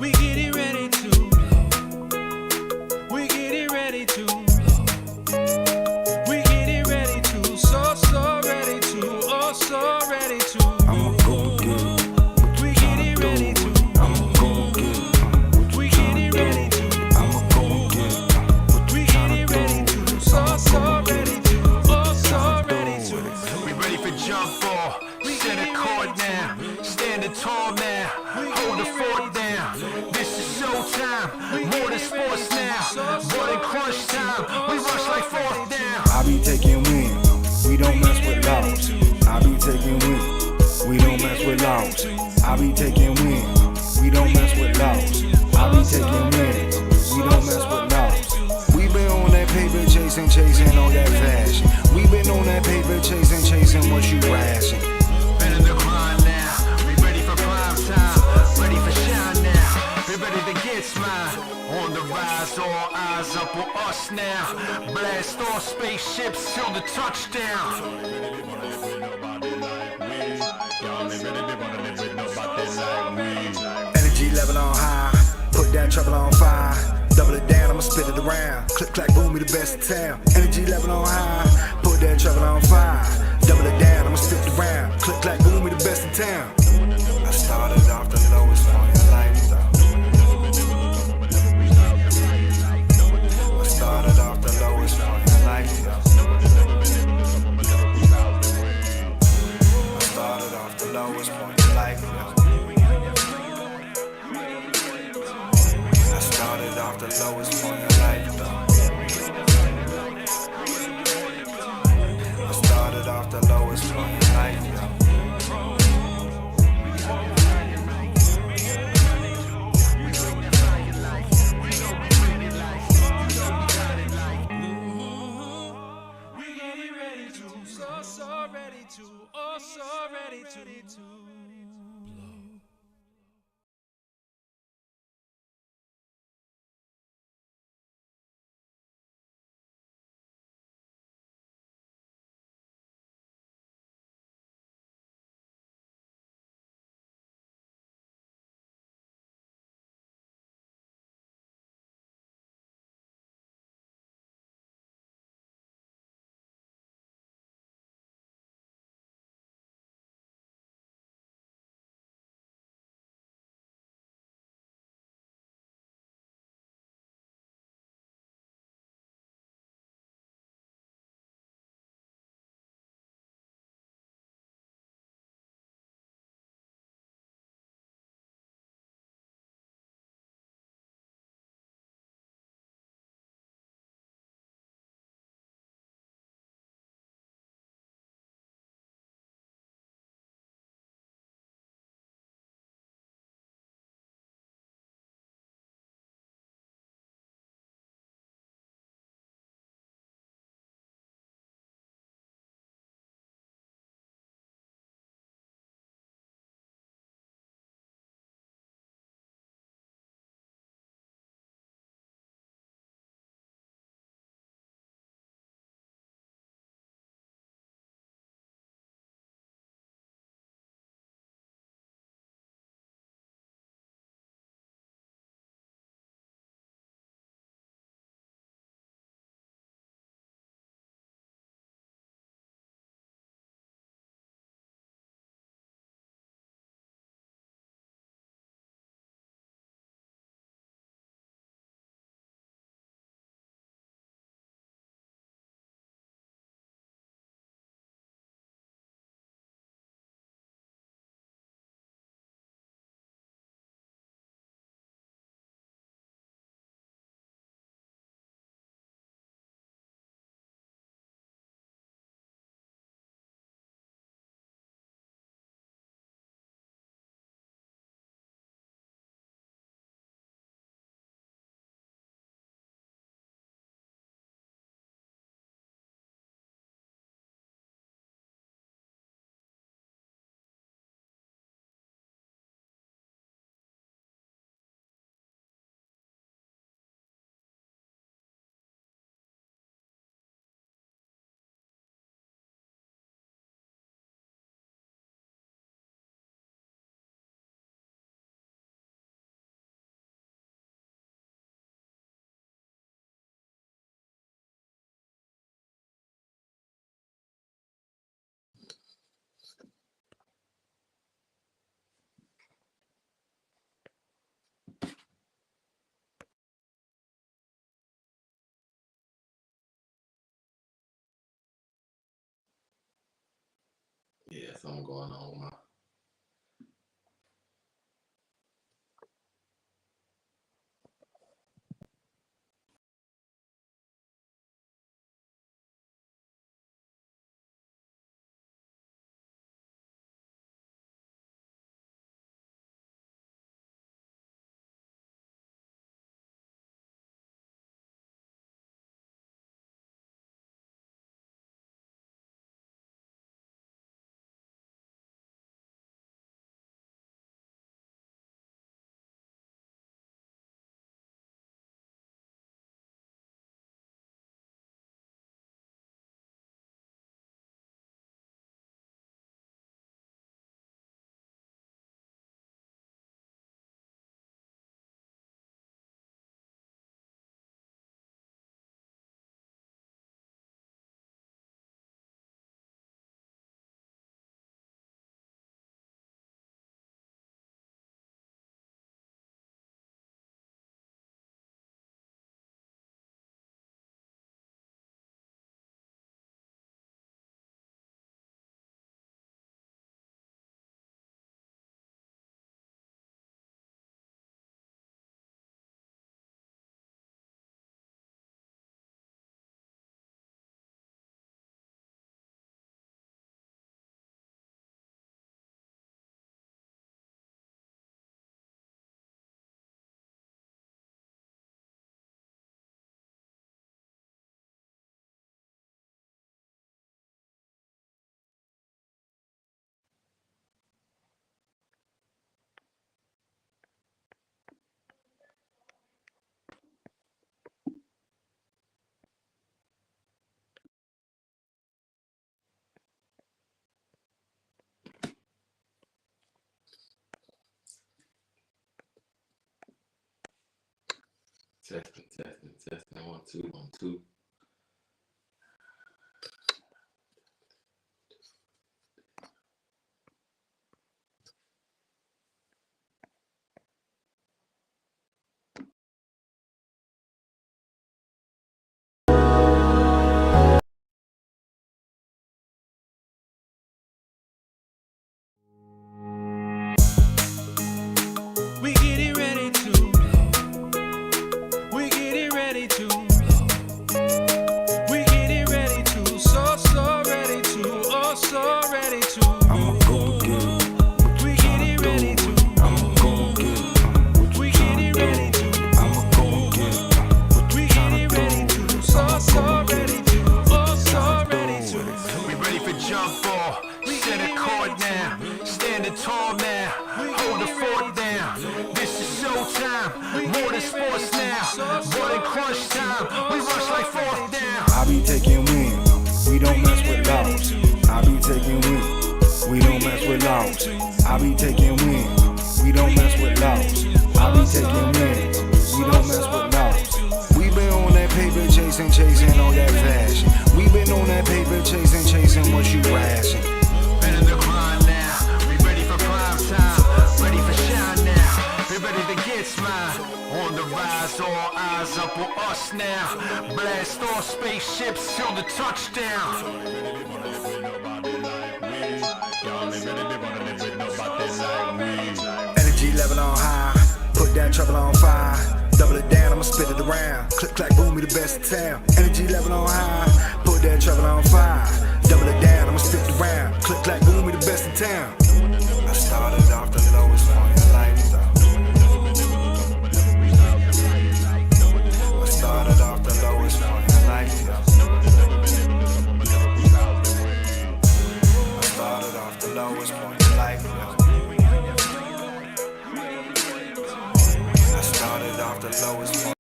We getting ready to blow. We getting ready to blow. We getting ready to, so ready to, oh so ready to. I'ma go get it. We getting ready to. I'ma go get it. We getting ready to. I'ma go get it. We getting ready to, so ready to, oh so ready to. We ready for jump ball, center court now, standing tall now, hold the fort down. This is showtime, more than sports now, more than crunch time. We rush like fourth down. I be taking win, we don't mess with laws. I be taking win, we don't mess with laws. I be taking win, we don't mess with laws. I be taking win, we don't mess with laws. We been on that paper chasing all that fashion. We been on that paper chasing what you ration. Been in the grind now, we ready for prime time, ready for shine now. We ready to get smile. On the rise, all eyes up on us now. Blast off spaceships till the touchdown. Energy level on high, put that trouble on fire. Double it down, I'ma spit it around. Click, clack, boom, we the best in town. Energy level on high, put that trouble on fire. Double it down, I'ma spit it around. Click, clack, boom, we the best in town. I started off the lowest point in life, I started off the lowest point in life, I started off the lowest point in life, I started off the lowest point in life, I started off the lowest point in life, We getting ready to, so ready to, oh so ready to. something going on with my. Testing. 1, 2, 1, 2. We getting ready to blow. We getting ready to blow. We getting ready to, so ready to, oh so ready to. I'ma go get it. We getting ready to. I'ma go get it. We getting ready to. I'ma go get it. We getting ready to, so ready to, oh so ready to. We ready for jump ball, center court now, standing tall now, hold the fort down. This is showtime, more than sports now, more than crunch time. We rush like fourth down. I be taking wins, we don't mess with laws. I be taking wins, we don't mess with laws. I be taking wins, we don't mess with laws. I be taking wins, we don't mess with laws. We been on that paper chasing all that fashion. We been on that paper chasing what you ration. Been in the grind now, we ready for prime time, ready for shine now. We ready to get mine. On the rise, all eyes up on us now. Blast off spaceships till the touchdown. Energy level on high, put that trouble on fire. Double it down, I'ma spit it around. Click, clack, boom, we the best in town. Energy level on high, put that trouble on fire. Double it down, I'ma spit it around. Click, clack, boom, we the best in town. I started off the lowest point in life. I started off the lowest point in life. I started off the lowest point in life. I started off the lowest point.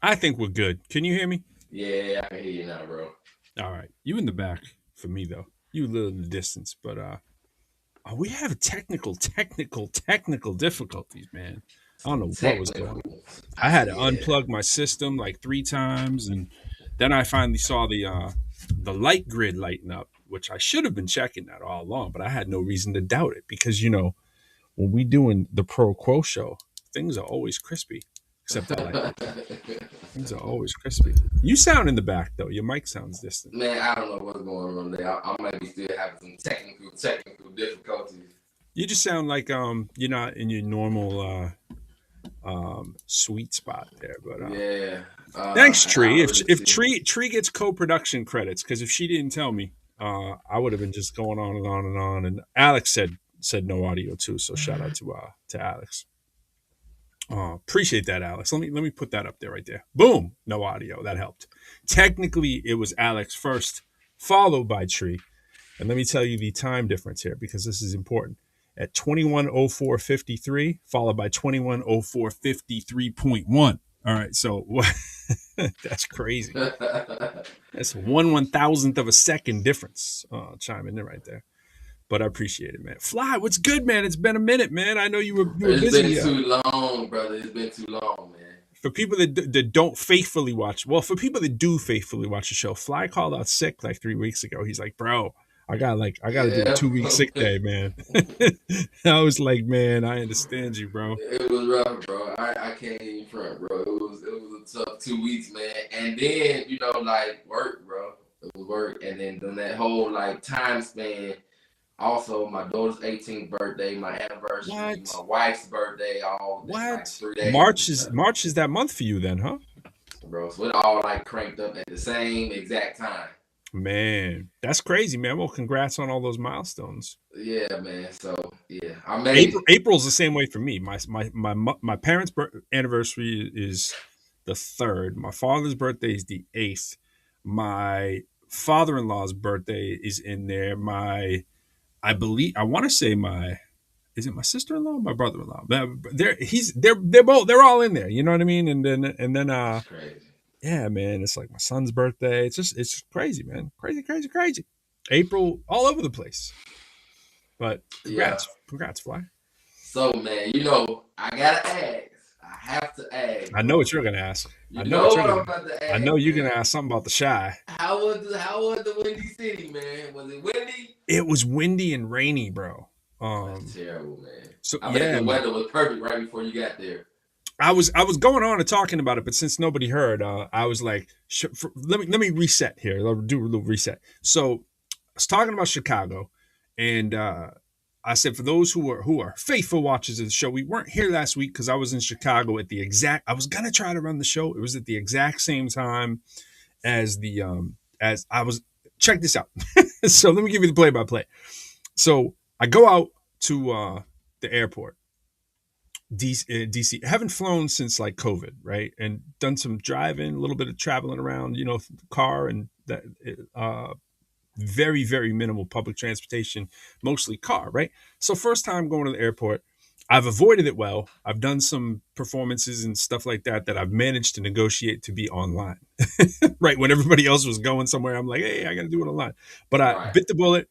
I think we're good. Can you hear me? Yeah, I can hear you now, bro. All right. You in the back for me, though. You a little in the distance. But we have technical difficulties, man. I don't know what was going on. I had to unplug my system like 3 times, and then I finally saw the light grid lighting up, which I should have been checking that all along, but I had no reason to doubt it because, you know, when we doing the ProQuo Show, things are always crispy. Except I like them. These are always crispy. You sound in the back though. Your mic sounds distant. Man, I don't know what's going on there. I might be still having some technical difficulties. You just sound like you're not in your normal sweet spot there. But Yeah. thanks, Tree. I really If see. Tree gets co-production credits, because if she didn't tell me, I would have been just going on and on and on. And Alex said no audio too, so shout out to Alex. Appreciate that, Alex. Let me put that up there right there. Boom, no audio. That helped. Technically, it was Alex first, followed by Tree. And let me tell you the time difference here because this is important. At 21:04:53, followed by 21:04:53.1. All right, so that's crazy. That's 1/1000th of a second difference. Chiming in right there. But I appreciate it, man. Fly, what's good, man? It's been a minute, man. I know you were busy. It's been too long, brother. It's been too long, man. For people that don't faithfully watch, well, for people that do faithfully watch the show, Fly called out sick like 3 weeks ago. He's like, bro, I got to do a 2-week sick day, man. I was like, man, I understand you, bro. It was rough, bro. I can't even front, bro. It was a tough 2 weeks, man. And then, like work, bro. It was work. And then that whole like time span. Also, my daughter's 18th birthday, my anniversary, my wife's birthday, all like 3 days. March is that month for you then, huh? Bro, so it all like cranked up at the same exact time. Man, that's crazy, man. Well, congrats on all those milestones. Yeah, man. So yeah, I made April's the same way for me. My parents' anniversary is the 3rd. My father's birthday is the 8th. My father-in-law's birthday is in there. Is it my sister-in-law or my brother-in-law? They're all in there. You know what I mean? And then crazy. Yeah, man, it's like my son's birthday. It's just crazy, man. Crazy. April all over the place. But congrats, Fly. So man, I gotta ask. I have to ask. I know what you're gonna ask. I know what I'm about to ask. I know you're gonna ask something about the Shy. How was the Windy City, man? Was it windy? It was windy and rainy, bro. That's terrible, man. So I bet the weather was perfect right before you got there. I was going on and talking about it, but since nobody heard, I was like, let me reset here. I'll do a little reset. So I was talking about Chicago, and I said for those who are faithful watchers of the show, we weren't here last week because I was in Chicago at I was gonna try to run the show. It was at the exact same time as as I was. Check this out. So let me give you the play-by-play. So I go out to the airport. DC. I haven't flown since like COVID, right? And done some driving, a little bit of traveling around, car and that. Very, very minimal public transportation, mostly car, right? So first time going to the airport, I've avoided it well. I've done some performances and stuff like that I've managed to negotiate to be online, right? When everybody else was going somewhere, I'm like, hey, I got to do it online. But I bit the bullet.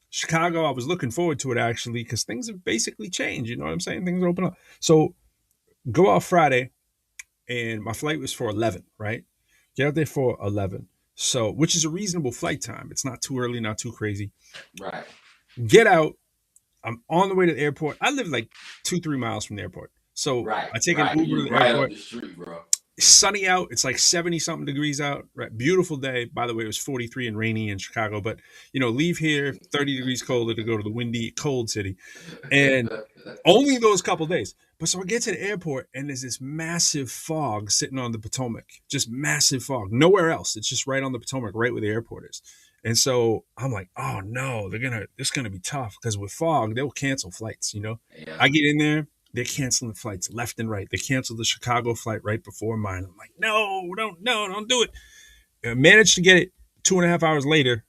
Chicago, I was looking forward to it actually because things have basically changed. You know what I'm saying? Things are open up. So go out Friday, and my flight was for 11, right? Get out there for 11. So, which is a reasonable flight time. It's not too early, not too crazy. Right. Get out. I'm on the way to the airport. I live like 2-3 miles from the airport. So I take an Uber to the airport. Up the street, bro. It's sunny out. It's like 70 something degrees out. Right. Beautiful day. By the way, it was 43 and rainy in Chicago. But, leave here 30 degrees colder to go to the windy, cold city. And only those couple days. But so I get to the airport and there's this massive fog sitting on the Potomac. Just massive fog. Nowhere else. It's just right on the Potomac, right where the airport is. And so I'm like, oh no, it's gonna be tough because with fog, they'll cancel flights, Yeah. I get in there, they're canceling flights left and right. They canceled the Chicago flight right before mine. I'm like, no, don't do it. I managed to get it 2.5 hours later.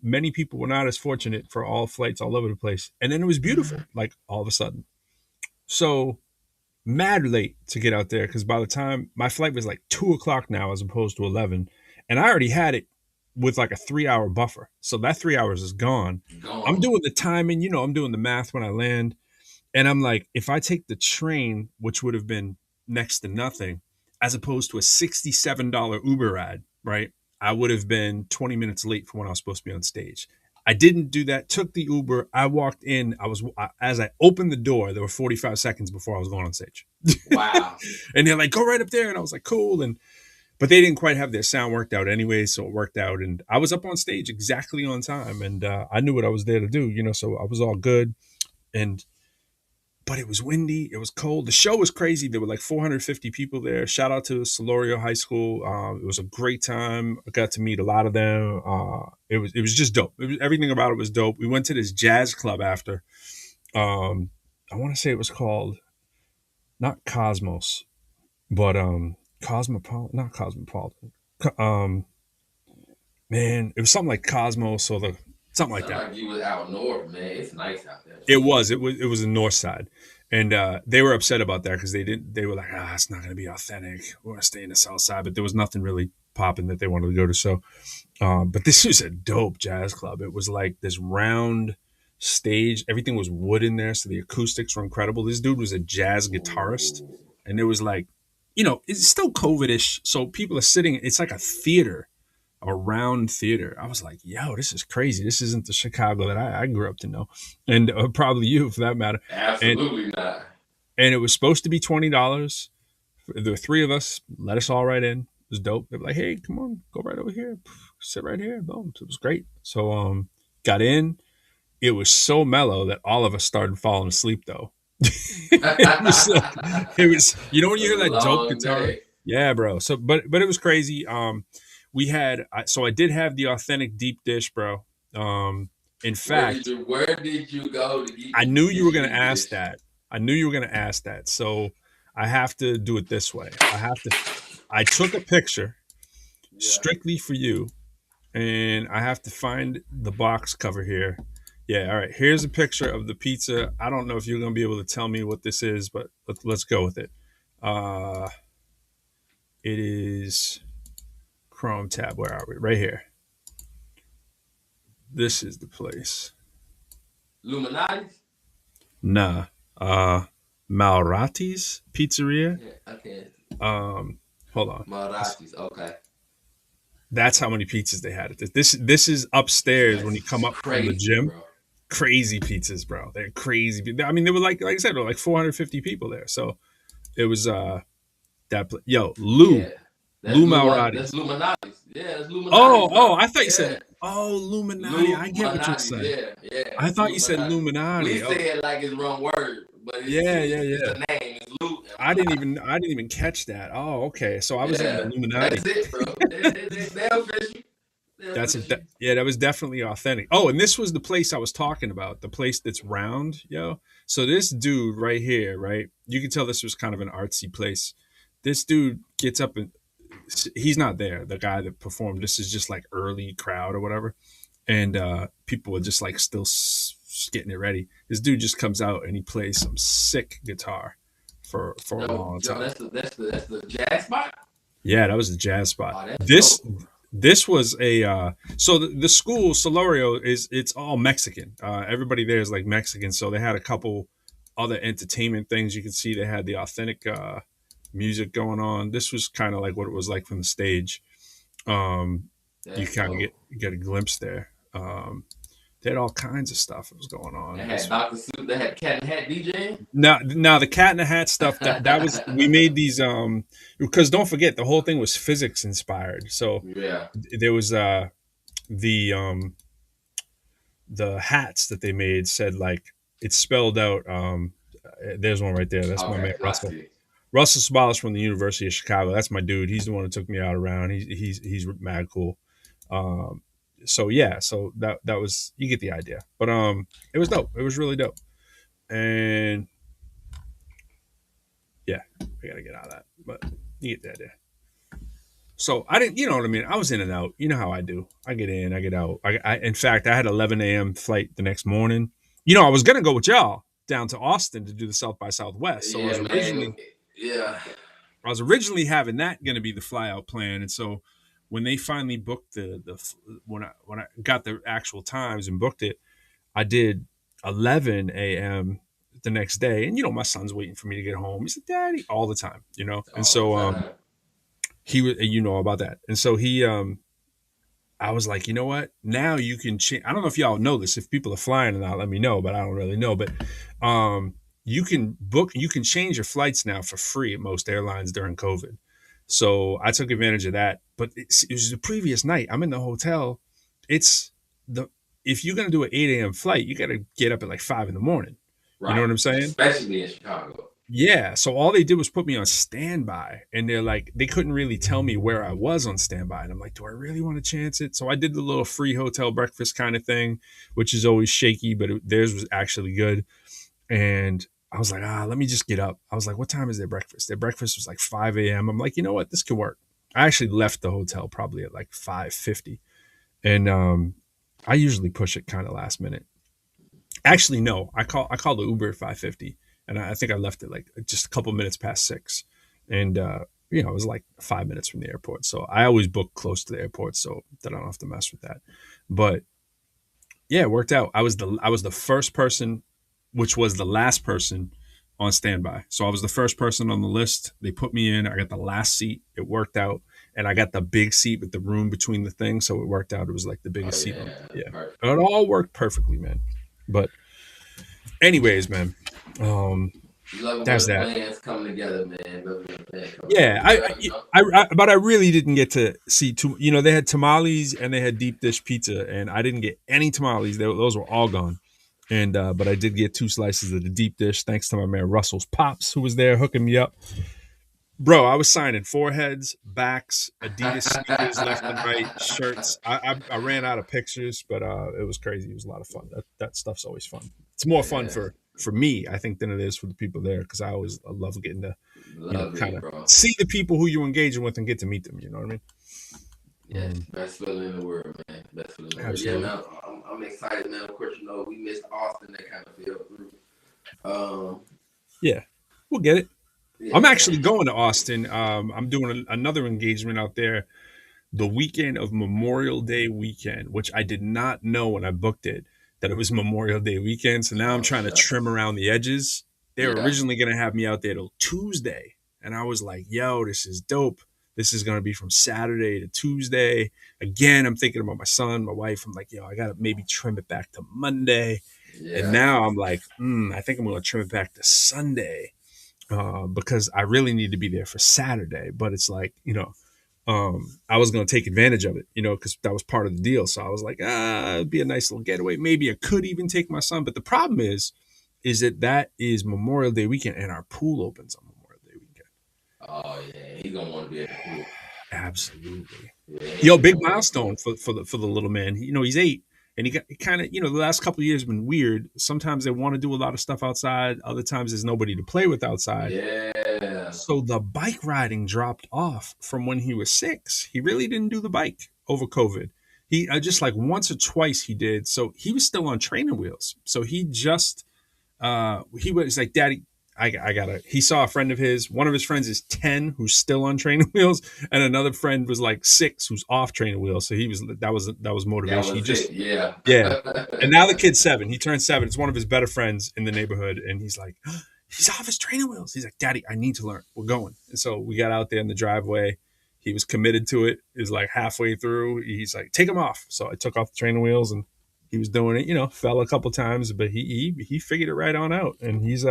Many people were not as fortunate for all flights all over the place. And then it was beautiful, like all of a sudden. So mad late to get out there because by the time my flight was like 2:00 now as opposed to 11, and I already had it with like a 3-hour buffer. So that 3 hours is gone. I'm doing the timing, I'm doing the math when I land. And I'm like, if I take the train, which would have been next to nothing, as opposed to a $67 Uber ride, right? I would have been 20 minutes late for when I was supposed to be on stage. I didn't do that, took the Uber. I walked in. As I opened the door, there were 45 seconds before I was going on stage. Wow. And they're like, go right up there. And I was like, cool. And but they didn't quite have their sound worked out anyway, so it worked out. And I was up on stage exactly on time, and I knew what I was there to do, so I was all good. And but it was windy, it was cold. The show was crazy. There were like 450 people there. Shout out to Solorio High School. It was a great time. I got to meet a lot of them. It was just dope. Everything about it was dope. We went to this jazz club after. I want to say it was called not Cosmos, but Cosmopolitan, not Cosmopolitan. Man, it was something like Cosmos or something like Sound that. like you was out north, man. It's nice out there. It was the north side, and they were upset about that because they were like, it's not going to be authentic. We're going to stay in the south side, but there was nothing really popping that they wanted to go to. So, but this was a dope jazz club. It was like this round stage. Everything was wood in there, so the acoustics were incredible. This dude was a jazz guitarist, and it was like, it's still COVID-ish, so people are sitting. It's like a theater, a round theater. I was like, yo, this is crazy. This isn't the Chicago that I grew up to know, and probably you for that matter. Absolutely not. And it was supposed to be $20. There were three of us. Let us all right in. It was dope. They were like, hey, come on, go right over here, sit right here. Boom. It was great. So got in. It was so mellow that all of us started falling asleep though. it was when you hear that dope guitar. Day. Yeah, bro. So but it was crazy. We had so I did have the authentic deep dish, bro. In fact, where did you go to eat? I knew you were going to ask that. So I have to do it this way. I took a picture strictly for you, and I have to find the box cover here. Yeah, all right. Here's a picture of the pizza. I don't know if you're going to be able to tell me what this is, but let's go with it. It is Chrome tab. Where are we? Right here. This is the place. Illuminati's? Nah. Malrati's Pizzeria. Yeah, okay. Hold on. Malrati's, okay. That's how many pizzas they had. This is upstairs when you come up from the gym. Bro. Crazy pizzas, bro. They're crazy. I mean, they were like I said, there were like 450 people there. So it was Lou. Yeah. Lou Malrati's. That's Illuminati's. Yeah, that's Illuminati. Oh, I thought you said Illuminati. I get what you're saying. Yeah. I thought you said Illuminati. We say it like it's the wrong word, but it's the name. It's Lou. I didn't even catch that. Oh, okay. So I was in the Illuminati. That's it, bro. They're official. That was definitely authentic. Oh, and this was the place I was talking about, the place that's round, yo. So this dude right here, right? You can tell this was kind of an artsy place. This dude gets up and he's not there, the guy that performed. This is just like early crowd or whatever. And people were just like still getting it ready. This dude just comes out and he plays some sick guitar for a long time. That's the jazz spot? Yeah, that was the jazz spot. Oh, This was a so the school Solorio it's all Mexican. Everybody there is like Mexican, so they had a couple other entertainment things. You can see they had the authentic music going on. This was kind of like what it was like from the stage. You kind of get a glimpse there. They had all kinds of stuff that was going on. They had Dr. Seuss. They had Cat and Hat DJ. Now the Cat in the Hat stuff that was we made these because don't forget the whole thing was physics inspired. So there was the hats that they made said like it's spelled out. There's one right there. That's my man Russell. Russell Sabalas from the University of Chicago. That's my dude. He's the one that took me out around. He's mad cool. So that was, you get the idea. But it was dope. It was really dope. And yeah, we gotta get out of that. But you get the idea. So I didn't, you know what I mean? I was in and out. You know how I do. I get in, I get out. In fact, I had an 11 a.m. flight the next morning. I was gonna go with y'all down to Austin to do the South by Southwest. So I was originally having that going to be the fly out plan. And so when they finally booked when I got the actual times and booked it, I did 11 a.m. the next day. And, my son's waiting for me to get home. He said, Daddy, all the time, And so he was, about that. And so I was like, you know what? Now you can change. I don't know if y'all know this. If people are flying or not, let me know, but I don't really know. But you can change your flights now for free at most airlines during COVID. So I took advantage of that. But it was the previous night. I'm in the hotel. It's the if you're gonna do an 8 a.m. flight, you got to get up at like 5 in the morning. You know Right. what I'm saying? Especially in Chicago. Yeah. So all they did was put me on standby, and they're like, they couldn't really tell me where I was on standby. And I'm like, do I really want to chance it? So I did the little free hotel breakfast kind of thing, which is always shaky, but theirs was actually good. And I was like, let me just get up. I was like, what time is their breakfast? Their breakfast was like 5 a.m. I'm like, you know what? This could work. I actually left the hotel probably at like 5:50. And I usually push it kind of last minute. Actually, no, I called the Uber at 5:50, and I think I left it like just a couple minutes past 6. And it was like 5 minutes from the airport. So I always book close to the airport so that I don't have to mess with that. But yeah, it worked out. I was the first person, which was the last person on standby. So I was the first person on the list. They put me in. I got the last seat. It worked out. And I got the big seat with the room between the things. So it worked out. It was like the biggest seat. Yeah. Perfect. It all worked perfectly, man. But anyways, man. There's that. Plans coming together, man. Yeah, but I really didn't get to see too. They had tamales and they had deep dish pizza, and I didn't get any tamales. Those were all gone. And but I did get 2 slices of the deep dish, thanks to my man Russell's Pops, who was there hooking me up. Bro, I was signing foreheads, backs, Adidas sneakers left and right, shirts. I ran out of pictures, but it was crazy. It was a lot of fun. That stuff's always fun. It's more fun for me, I think, than it is for the people there, because I love getting to kind of see the people who you're engaging with and get to meet them. You know what I mean? Yeah, best feeling in the world, man. Best feeling in the world. Yeah, man, I'm excited, man. Of course, we missed Austin. That kind of fell through. Yeah, we'll get it. Yeah. I'm actually going to Austin. I'm doing another engagement out there the weekend of Memorial Day weekend, which I did not know when I booked it, that it was Memorial Day weekend. So now I'm trying to trim around the edges. They were originally going to have me out there till Tuesday. And I was like, yo, this is dope. This is going to be from Saturday to Tuesday. Again, I'm thinking about my son, my wife. I'm like, yo, I got to maybe trim it back to Monday. Yeah. And now I'm like, I think I'm going to trim it back to Sunday. Because I really need to be there for Saturday, but it's like, I was going to take advantage of it, because that was part of the deal. So I was like, it'd be a nice little getaway. Maybe I could even take my son. But the problem is that is Memorial Day weekend and our pool opens on Memorial Day weekend. Oh yeah. He's going to want to be at the pool. Absolutely. Yeah, big milestone for the little man. He's 8. And he kind of, the last couple of years have been weird. Sometimes they want to do a lot of stuff outside. Other times there's nobody to play with outside. Yeah. So the bike riding dropped off from when he was 6. He really didn't do the bike over COVID. He just like once or twice he did. So he was still on training wheels. So he just, he was like, Daddy, I gotta. He saw a friend of his. One of his friends is 10, who's still on training wheels, and another friend was like 6, who's off training wheels. So that was motivation. He just yeah. And now the kid's 7. He turned 7. It's one of his better friends in the neighborhood, and he's like, he's off his training wheels. He's like, Daddy, I need to learn. We're going. And so we got out there in the driveway. He was committed to it. It was like halfway through. He's like, take him off. So I took off the training wheels, and he was doing it. Fell a couple times, but he figured it right on out, and he's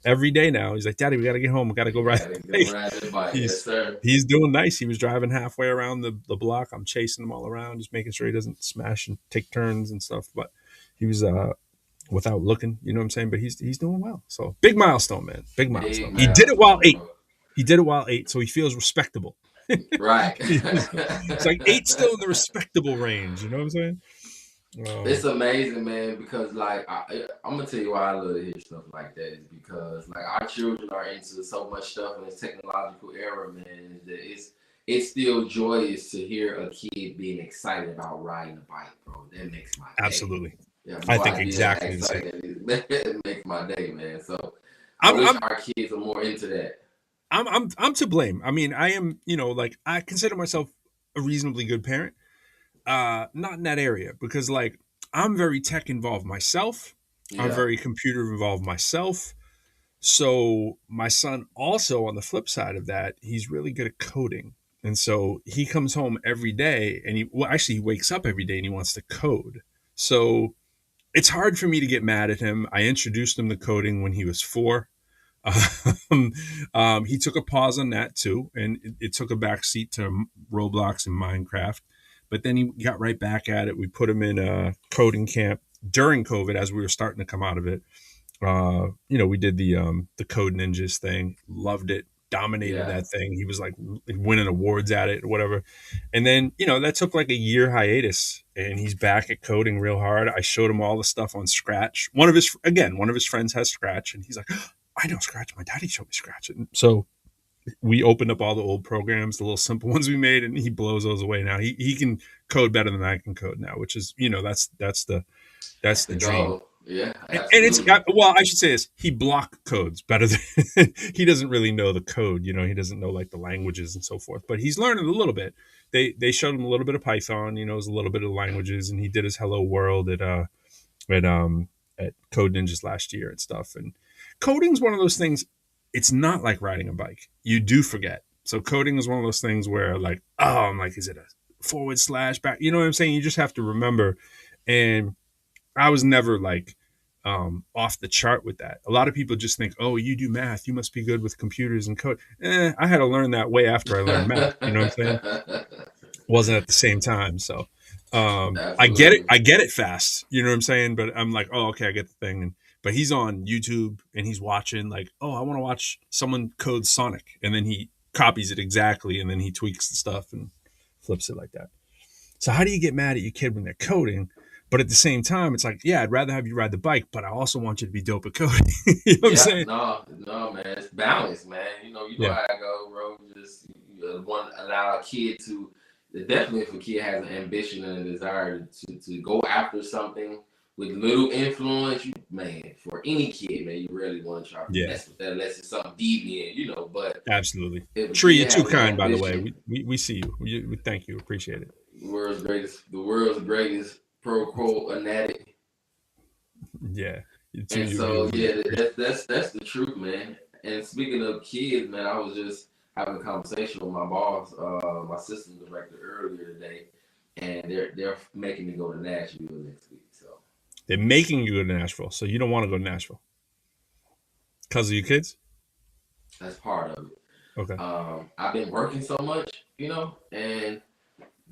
every day now. He's like, Daddy, we got to get home. We got to go ride the bike. Yes, sir. He's doing nice. He was driving halfway around the block. I'm chasing him all around, just making sure he doesn't smash and take turns and stuff. But he was without looking, you know what I'm saying? But he's doing well. So big milestone, man. Big milestone. He did it while 8. So he feels respectable. Right. It's like 8 still in the respectable range. You know what I'm saying? It's amazing, man, because like I'm gonna tell you why I love to hear stuff like that is because like our children are into so much stuff in this technological era, man. That it's still joyous to hear a kid being excited about riding a bike, bro. That makes my day. Absolutely. I think exactly the same. It makes my day, man. So I wish our kids are more into that. I'm to blame. I mean, I am, like I consider myself a reasonably good parent. Not in that area, because like I'm very tech involved myself. I'm very computer involved myself. So my son also, on the flip side of that, he's really good at coding. And so he comes home every day and he wakes up every day and he wants to code. So it's hard for me to get mad at him. I introduced him to coding when he was 4. He took a pause on that too, and it took a backseat to Roblox and Minecraft. But then he got right back at it. We put him in a coding camp during COVID as we were starting to come out of it. We did the Code Ninjas thing, loved it, dominated that thing. He was like winning awards at it or whatever. And then, that took like a year hiatus, and he's back at coding real hard. I showed him all the stuff on Scratch. One of his friends has Scratch, and he's like, oh, I know Scratch. My daddy showed me Scratch. And so we opened up all the old programs, the little simple ones we made, and he blows those away now. He can code better than I can code now, which is, that's the dream. Goal. Yeah, and it's I should say this: he block codes better than he doesn't really know the code. He doesn't know like the languages and so forth, but he's learning a little bit. They showed him a little bit of Python, a little bit of languages, and he did his Hello World at Code Ninjas last year and stuff. And coding's one of those things. It's not like riding a bike. You do forget. So coding is one of those things where like, I'm like, is it a / back? You know what I'm saying? You just have to remember. And I was never like off the chart with that. A lot of people just think, oh, you do math, you must be good with computers and code. I had to learn that way after I learned math. You know what I'm saying? Wasn't at the same time. So I get it fast. You know what I'm saying? But I'm like, oh, okay, I get the thing. But he's on YouTube and he's watching like, oh, I want to watch someone code Sonic. And then he copies it exactly. And then he tweaks the stuff and flips it like that. So how do you get mad at your kid when they're coding? But at the same time, it's like, yeah, I'd rather have you ride the bike, but I also want you to be dope at coding. You know what I'm saying? No, man. It's balance, man. You know how I go, bro. Just want to allow a kid to, definitely if a kid has an ambition and a desire to go after something with little influence, for any kid, man, you really want to try to mess with that unless it's something deviant, but. Absolutely. Tree, you're too kind, by the way. We see you. We thank you. Appreciate it. The world's greatest ProQuo fanatic. Yeah. And so that's the truth, man. And speaking of kids, man, I was just having a conversation with my boss, my system director earlier today, and they're making me go to Nashville next week. So they're making you go to Nashville, so you don't want to go to Nashville because of your kids? That's part of it. Okay. I've been working so much, and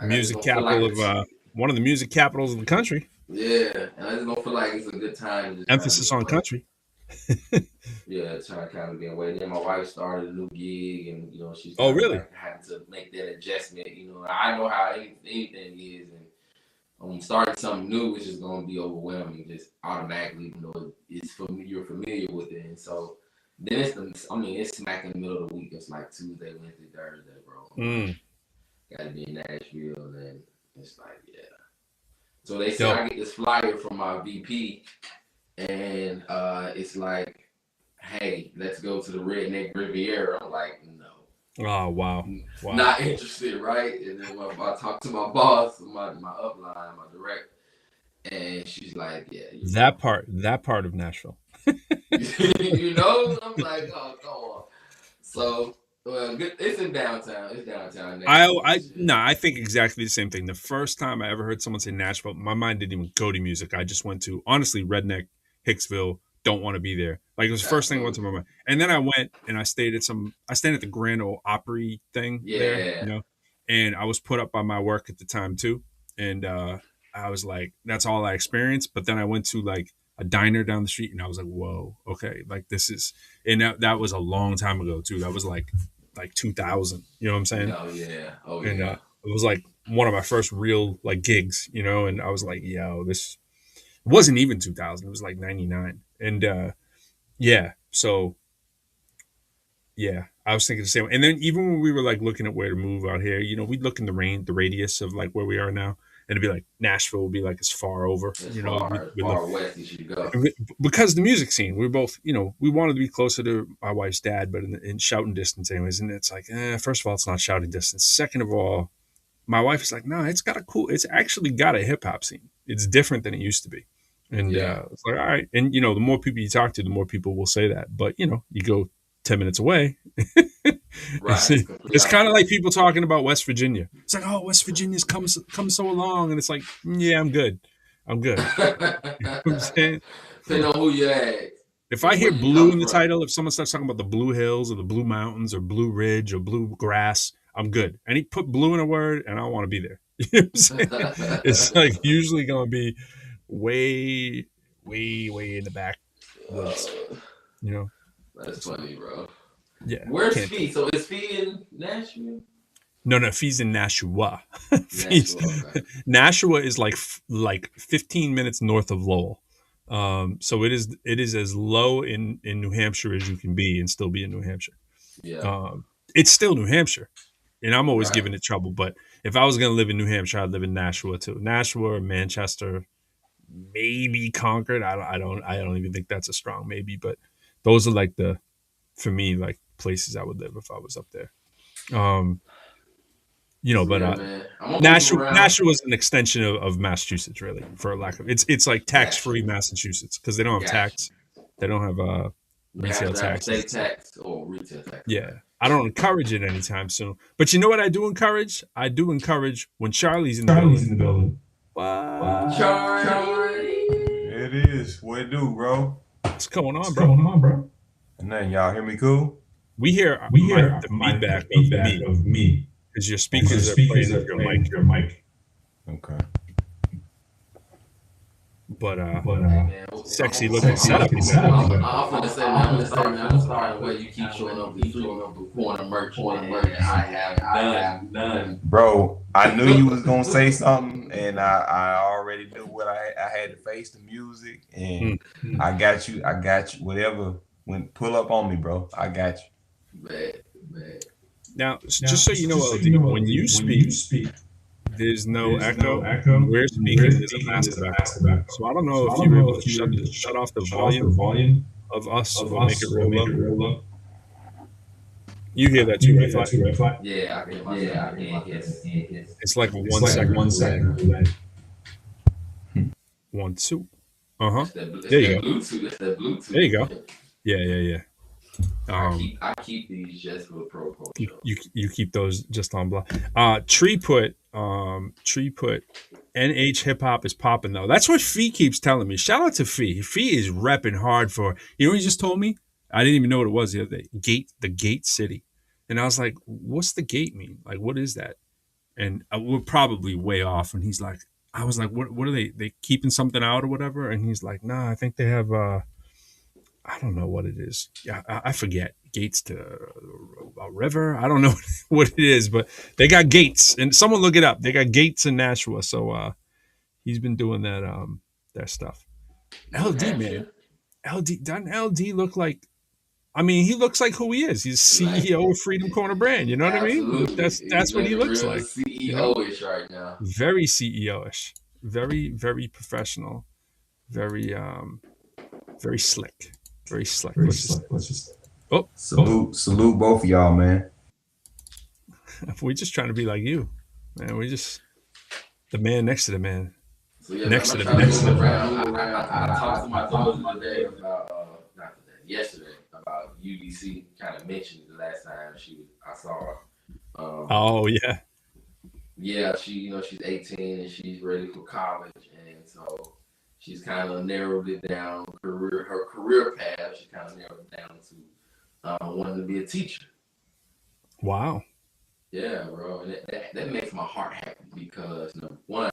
music capital of one of the music capitals of the country. Yeah, and I just don't feel like it's a good time. Emphasis on country. Yeah, trying to kind of get away. Then my wife started a new gig, and she's really having to make that adjustment. I know how anything is, and starting something new is just going to be overwhelming, just automatically. You're familiar with it, and so then it's smack in the middle of the week. It's like Tuesday, Wednesday, Thursday, bro. Got to be in Nashville, and then it's like, yeah. So they said I get this flyer from my VP, and it's like, hey, let's go to the Redneck Riviera. I'm like, no. Oh, wow. Not interested, right? And then I talked to my boss, my upline, my direct, and she's like, yeah. That part of Nashville. I'm like, oh, come on. So, it's in downtown. It's downtown. I think exactly the same thing. The first time I ever heard someone say Nashville, my mind didn't even go to music. I just went to, honestly, Redneck, Hicksville, don't want to be there. Like, it was the first thing that went to my mind. And then I went and I stayed at the Grand Ole Opry thing there, and I was put up by my work at the time too. And I was like, that's all I experienced. But then I went to like a diner down the street and I was like, whoa, okay. Like this is, and that was a long time ago too. That was like 2000, you know what I'm saying? Oh yeah. And it was like one of my first real like gigs, and I was like, yo, this wasn't even 2000. It was like 99. And so I was thinking the same. And then even when we were like looking at where to move out here, we'd look in the radius of like where we are now, and it'd be like Nashville would be like as far over, far west you should go. Because the music scene, we're both, we wanted to be closer to my wife's dad, but in shouting distance anyways. And it's like, first of all, it's not shouting distance. Second of all, my wife is like, no, it's actually got a hip hop scene. It's different than it used to be. And it's like, all right. And, the more people you talk to, the more people will say that. But, you go 10 minutes away. Right. It's kind of like people talking about West Virginia. It's like, oh, West Virginia's come so along. And it's like, yeah, I'm good. I'm good. You know what I'm saying? Depending on who you ask. If I hear blue in the title, if someone starts talking about the Blue Hills or the Blue Mountains or Blue Ridge or Blue Grass, I'm good. And he put blue in a word, and I don't want to be there. You know what I'm saying? It's like usually going to be way, way, way in the back woods. You know? That's funny, bro. Yeah. Where's Fee? So is Fee in Nashville? No, Fee's in Nashua. Okay. Nashua is like 15 minutes north of Lowell. So it is as low in New Hampshire as you can be and still be in New Hampshire. Yeah. It's still New Hampshire, and I'm always Right. giving it trouble. But if I was going to live in New Hampshire, I'd live in Nashua too. Nashua or Manchester, maybe Concord. I don't even think that's a strong maybe. But those are like for me, like places I would live if I was up there. You know, but Nashua is an extension of Massachusetts, really, for lack of it's like tax-free Massachusetts because they don't have tax, they don't have retail tax, state tax or retail tax. Yeah, I don't encourage it anytime soon. But you know what I do encourage? I do encourage when Charlie's in the building. What? Charlie, it is. What it do, bro? What's going on, bro? And then y'all hear me cool? We hear the feedback of me. Because your speakers are playing your mic. Okay. But sexy looking setup. I'm gonna say, man, I'm sorry the way you keep showing up the corner merch, man. I have none. Bro, I knew you was gonna say something, and I already knew what I had to face the music, and I got you. Whatever, pull up on me, bro. I got you. Man. Now, just so you know, LD, when you speak, there's no echo. We're speaking is a massive echo. So I don't know if you're able to shut off the volume of us or make it real low. You hear that too, right, Fly? Yeah, I can. Yes. It's like a 1 second delay. 1, 2. There you go. That's that Bluetooth. There you go. Yeah. I keep these just for the ProQuo Show. You keep those just on block. Tree put NH hip hop is popping though. That's what Fee keeps telling me. Shout out to Fee. Fee is repping hard for. You know what he just told me? I didn't even know what it was the other day. The Gate City, and I was like, "What's the gate mean? Like, what is that?" And we're probably way off. And he's like, "I was like, what are they keeping something out or whatever?" And he's like, "Nah, I think they have." I don't know what it is. Yeah, I forget. Gates to a river. I don't know what it is, but they got gates, and someone look it up. They got gates in Nashua, so he's been doing that stuff. LD, man, doesn't LD look like? I mean, he looks like who he is. He's CEO of Freedom Corner Brand. You know what I mean? That's what he looks like. CEO-ish right now. Very CEO-ish. Very, very professional. Very slick. Very slick. Salute both of y'all, man. We're just trying to be like you, man. We're just the man next to the man. So yeah, next to the man. I talked to my daughter today about yesterday about UDC. Kind of mentioned it the last time I saw her. Oh yeah. Yeah, she's 18 and she's ready for college, and so she's kind of narrowed it down. Her career path, she kind of narrowed it down to wanting to be a teacher. Wow. Yeah, bro, and that makes my heart happy because number one,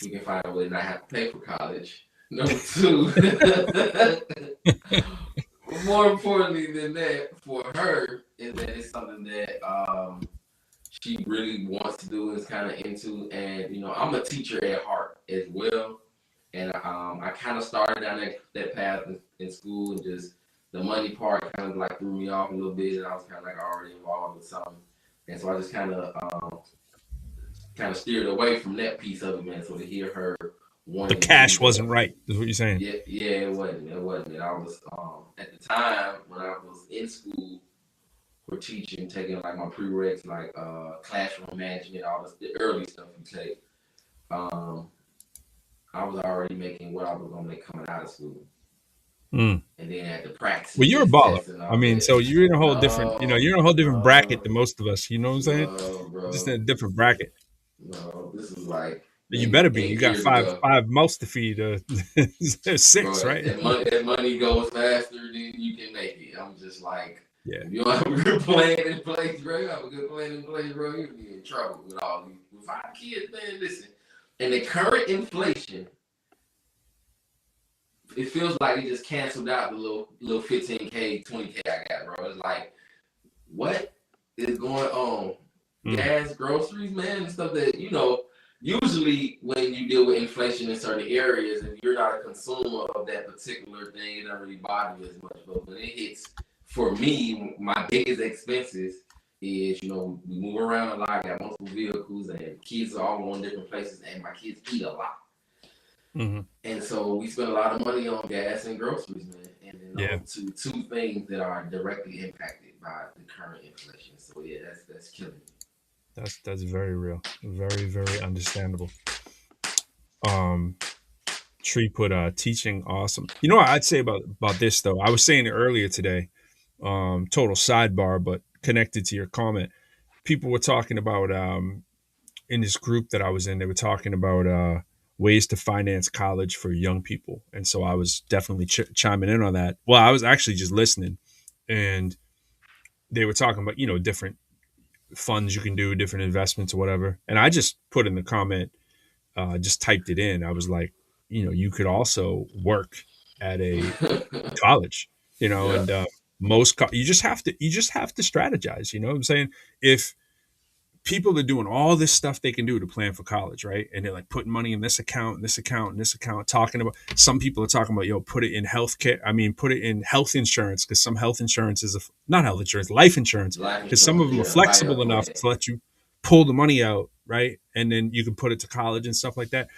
you can find a way to not have to pay for college. Number two, more importantly than that, for her is that it's something that she really wants to do and is kind of into. And I'm a teacher at heart as well. And I kind of started down that path in school, and just the money part kind of like threw me off a little bit, and I was kind of like already involved with something, and so I just kind of steered away from that piece of it, man. So to hear her wanting the cash wasn't right, is what you're saying? Yeah, it wasn't. I was at the time when I was in school for teaching, taking like my prereqs, like classroom management, all the early stuff you take. I was already making what I was gonna make coming out of school, and then at the practice. Well, you're a baller. I mean, so you're in a whole different, you're in a whole different bracket than most of us. You know what I'm saying? Bro, just in a different bracket. No, this is like You better be. 8 You got years five ago. mouths to feed. There's 6, Bro, right? that money goes faster than you can make it. I'm just like, Yeah. if you don't have a good plan in place, bro, you have a good plan in place, bro, you'll be in trouble with all these. With 5 kids, man, listen. And the current inflation, it feels like it just canceled out the little 15K, 20K I got, bro. It's like, what is going on? Gas, groceries, man, and stuff that, usually when you deal with inflation in certain areas, if you're not a consumer of that particular thing, it doesn't really bother you as much. But when it hits, for me, my biggest expenses is, we move around a lot, I got multiple vehicles, and kids are all going different places, and my kids eat a lot. Mm-hmm. And so we spend a lot of money on gas and groceries, man. And then two things that are directly impacted by the current inflation. So yeah, that's killing me. That's very real. Very, very understandable. Tree put teaching awesome. You know what I'd say about this though? I was saying it earlier today. Total sidebar, but connected to your comment. People were talking about in this group that I was in, they were talking about ways to finance college for young people. And so I was definitely chiming in on that. Well, I was actually just listening, and they were talking about, different funds you can do, different investments or whatever. And I just put in the comment, just typed it in. I was like, you could also work at a college, and you just have to strategize. You know what I'm saying? If people are doing all this stuff they can do to plan for college, right? And they're like putting money in this account, and this account, and this account, talking about, some people are talking about, put it in healthcare. I mean, put it in health insurance, because some health insurance is not health insurance, life insurance, because some of them are flexible enough to let you pull the money out, right? And then you can put it to college and stuff like that.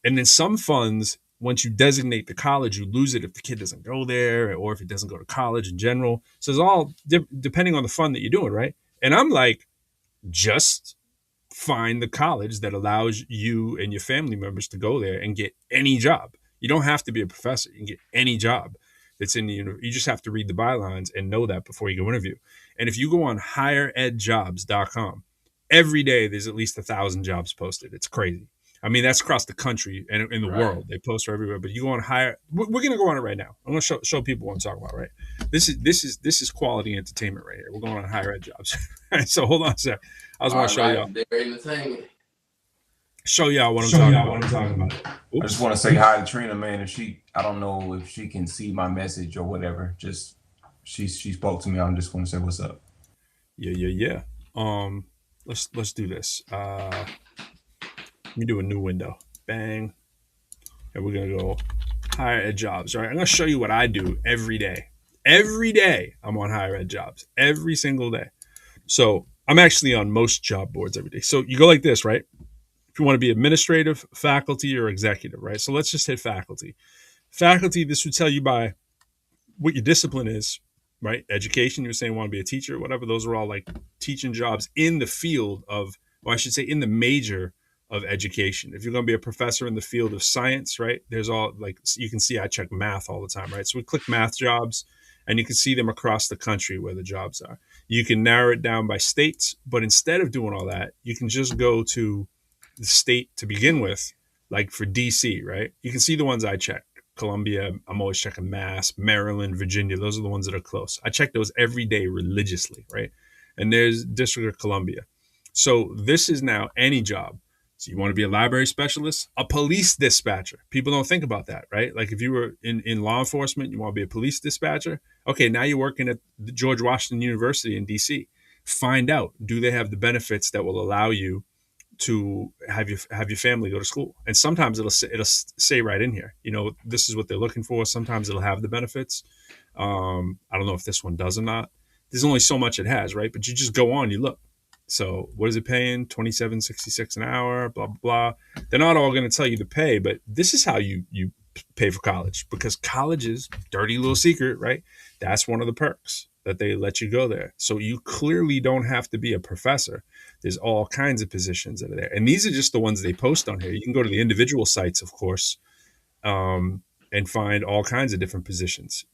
And then some funds, once you designate the college, you lose it if the kid doesn't go there, or if it doesn't go to college in general. So it's all depending on the fund that you're doing, right? And I'm like, just find the college that allows you and your family members to go there and get any job. You don't have to be a professor. You can get any job that's in the university. You just have to read the bylines and know that before you go interview. And if you go on higheredjobs.com, every day there's at least 1,000 jobs posted. It's crazy. I mean, that's across the country and in the world. They post everywhere. But you go on we're going to go on it right now. I'm going to show people what I'm talking about, right? This is quality entertainment right here. We're going on higher ed jobs. So hold on a sec. I just want to show y'all. Entertainment. Show y'all what I'm talking about. I just want to say hi to Trina, man. I don't know if she can see my message or whatever. Just she spoke to me. I just want to say what's up. Yeah. Let's do this. Let me do a new window. Bang. And we're gonna go higher ed jobs. All right. I'm gonna show you what I do every day. Every day I'm on higher ed jobs. Every single day. So I'm actually on most job boards every day. So you go like this, right? If you want to be administrative, faculty, or executive, right? So let's just hit faculty. Faculty, this would tell you by what your discipline is, right? Education, you were saying you want to be a teacher, whatever. Those are all like teaching jobs in the field of, or I should say in the major of education. If you're going to be a professor in the field of science, right? There's all like, you can see I check math all the time, right? So we click math jobs, and you can see them across the country where the jobs are. You can narrow it down by states, but instead of doing all that, you can just go to the state to begin with, like for DC, right? You can see the ones I check. Columbia, I'm always checking Mass, Maryland, Virginia. Those are the ones that are close. I check those every day religiously, right? And there's District of Columbia. So this is now any job. So you want to be a library specialist, a police dispatcher. People don't think about that, right? Like if you were in law enforcement, you want to be a police dispatcher. Okay, now you're working at the George Washington University in DC. Find out, do they have the benefits that will allow you to have your family go to school? And sometimes it'll say right in here, this is what they're looking for. Sometimes it'll have the benefits. I don't know if this one does or not. There's only so much it has, right? But you just go on, you look. So what is it paying? $27.66 an hour, blah, blah, blah. They're not all going to tell you the pay, but this is how you pay for college, because college is dirty little secret, right? That's one of the perks that they let you go there. So you clearly don't have to be a professor. There's all kinds of positions that are there. And these are just the ones they post on here. You can go to the individual sites, of course, and find all kinds of different positions,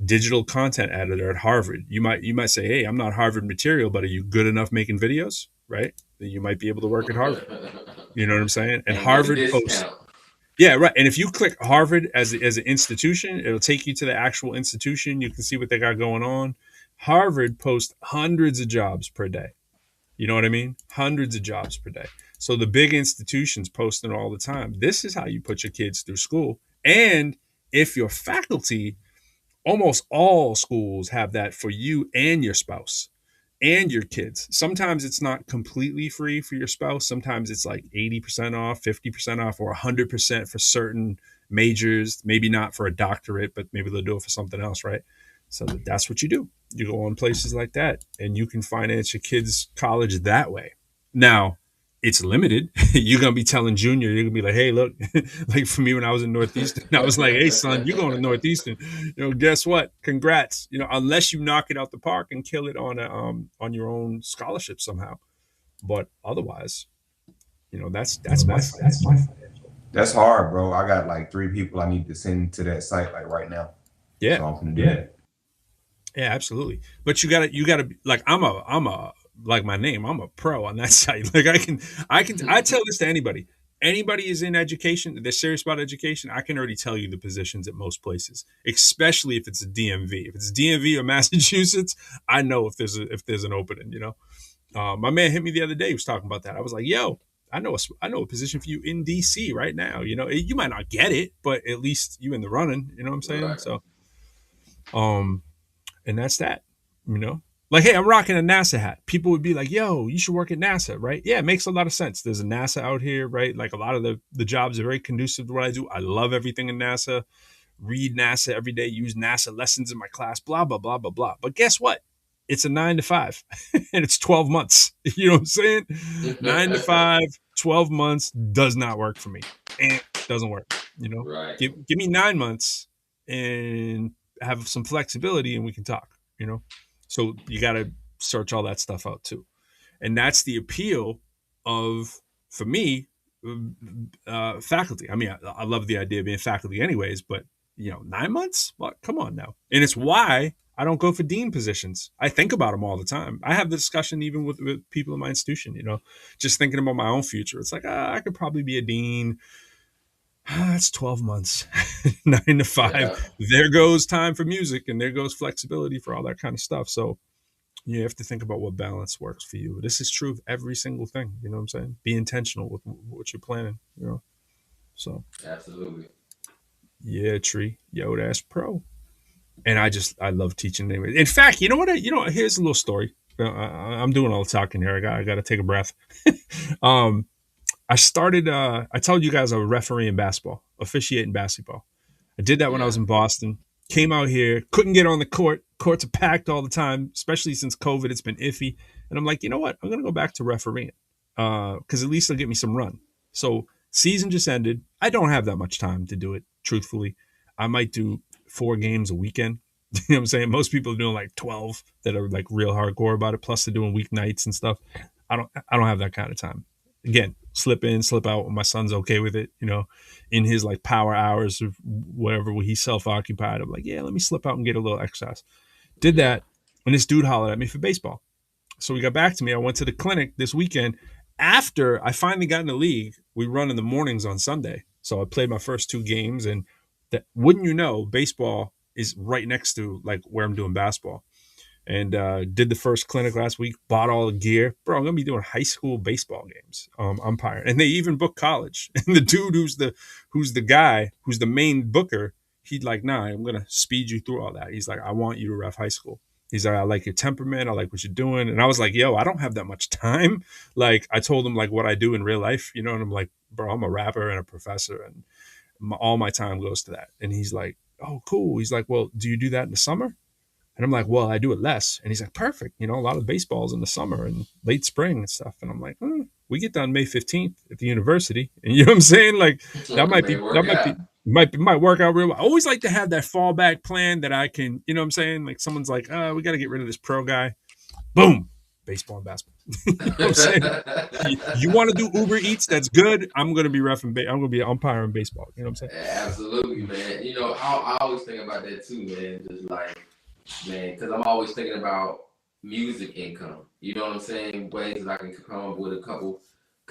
digital content editor at Harvard. You might say, hey, I'm not Harvard material, but are you good enough making videos, right? Then you might be able to work at Harvard. You know what I'm saying? And And get a Harvard posts. discount. Yeah, right. And if you click Harvard as an institution, it'll take you to the actual institution. You can see what they got going on. Harvard posts hundreds of jobs per day. You know what I mean? Hundreds of jobs per day. So the big institutions posting all the time. This is how you put your kids through school. And if your faculty, almost all schools have that for you and your spouse and your kids. Sometimes it's not completely free for your spouse. Sometimes it's like 80% off, 50% off, or 100% for certain majors. Maybe not for a doctorate, but maybe they'll do it for something else, right? So that's what you do. You go on places like that and you can finance your kids' college that way. Now, it's limited. You're going to be telling Junior, you're going to be like, hey, look, like for me when I was in Northeastern, I was like, hey, son, you're going to Northeastern. Guess what? Congrats. Unless you knock it out the park and kill it on your own scholarship somehow. But otherwise, that's my financial. That's hard, bro. I got like 3 people I need to send to that site like right now. Yeah. So I'm gonna do that. Yeah, absolutely. But you gotta like I'm a like my name, I'm a pro on that site. Like I tell this to anybody. Anybody is in education, they're serious about education, I can already tell you the positions at most places, especially if it's a DMV. If it's DMV or Massachusetts, I know if there's an opening, My man hit me the other day, he was talking about that. I was like, yo, I know a position for you in DC right now. You might not get it, but at least you in the running, you know what I'm saying? Right. So and that's that, Like, hey, I'm rocking a NASA hat. People would be like, yo, you should work at NASA, right? Yeah, it makes a lot of sense. There's a NASA out here, right? Like a lot of the jobs are very conducive to what I do. I love everything in NASA. Read NASA every day, use NASA lessons in my class, blah, blah, blah, blah, blah. But guess what? It's a 9 to 5 and it's 12 months. You know what I'm saying? 9 to 5, 12 months does not work for me. And doesn't work, Right. Give me 9 months and have some flexibility and we can talk, So you got to search all that stuff out too. And that's the appeal of, for me, faculty. I mean, I love the idea of being faculty anyways, but 9 months? Well, come on now. And it's why I don't go for dean positions. I think about them all the time. I have the discussion even with people in my institution, just thinking about my own future. It's like, I could probably be a dean. That's 12 months, 9 to 5. Yeah. There goes time for music and there goes flexibility for all that kind of stuff. So you have to think about what balance works for you. This is true of every single thing. You know what I'm saying? Be intentional with what you're planning, So. Absolutely. Yeah, Tree. Yo, that's pro. And I love teaching anyway. In fact, you know what? Here's a little story. I'm doing all the talking here. I got to take a breath. I started, I told you guys I was refereeing basketball, officiating basketball. I did that when I was in Boston. Came out here, couldn't get on the court. Courts are packed all the time, especially since COVID. It's been iffy. And I'm like, you know what? I'm going to go back to refereeing because at least it'll get me some run. So season just ended. I don't have that much time to do it, truthfully. I might do 4 games a weekend. You know what I'm saying? Most people are doing like 12 that are like real hardcore about it. Plus they're doing weeknights and stuff. I don't have that kind of time. Again, slip in, slip out when my son's okay with it, in his like power hours of whatever he's self-occupied. I'm like, yeah, let me slip out and get a little exercise. Did that, and this dude hollered at me for baseball. So he got back to me. I went to the clinic this weekend. After I finally got in the league, we run in the mornings on Sunday. So I played my first 2 games, and wouldn't you know, baseball is right next to like where I'm doing basketball. And did the first clinic last week, bought all the gear. Bro, I'm going to be doing high school baseball games, umpiring. And they even book college. And the dude who's the guy, who's the main booker, he'd like, nah, I'm going to speed you through all that. He's like, I want you to ref high school. He's like, I like your temperament. I like what you're doing. And I was like, yo, I don't have that much time. Like, I told him like what I do in real life, and I'm like, bro, I'm a rapper and a professor. And all my time goes to that. And he's like, oh, cool. He's like, well, do you do that in the summer? And I'm like, well, I do it less. And he's like, perfect. A lot of baseball's in the summer and late spring and stuff. And I'm like, we get done May 15th at the university. And you know what I'm saying? Like that might work out real well. I always like to have that fallback plan that I can, you know what I'm saying? Like someone's like, we got to get rid of this pro guy. Boom. Baseball and basketball. You know what I'm saying? You want to do Uber Eats? That's good. I'm going to be I'm going to be an umpire in baseball. You know what I'm saying? Absolutely, man. I always think about that too, man. Just like, man, because I'm always thinking about music income. You know what I'm saying? Ways that I can come up with a couple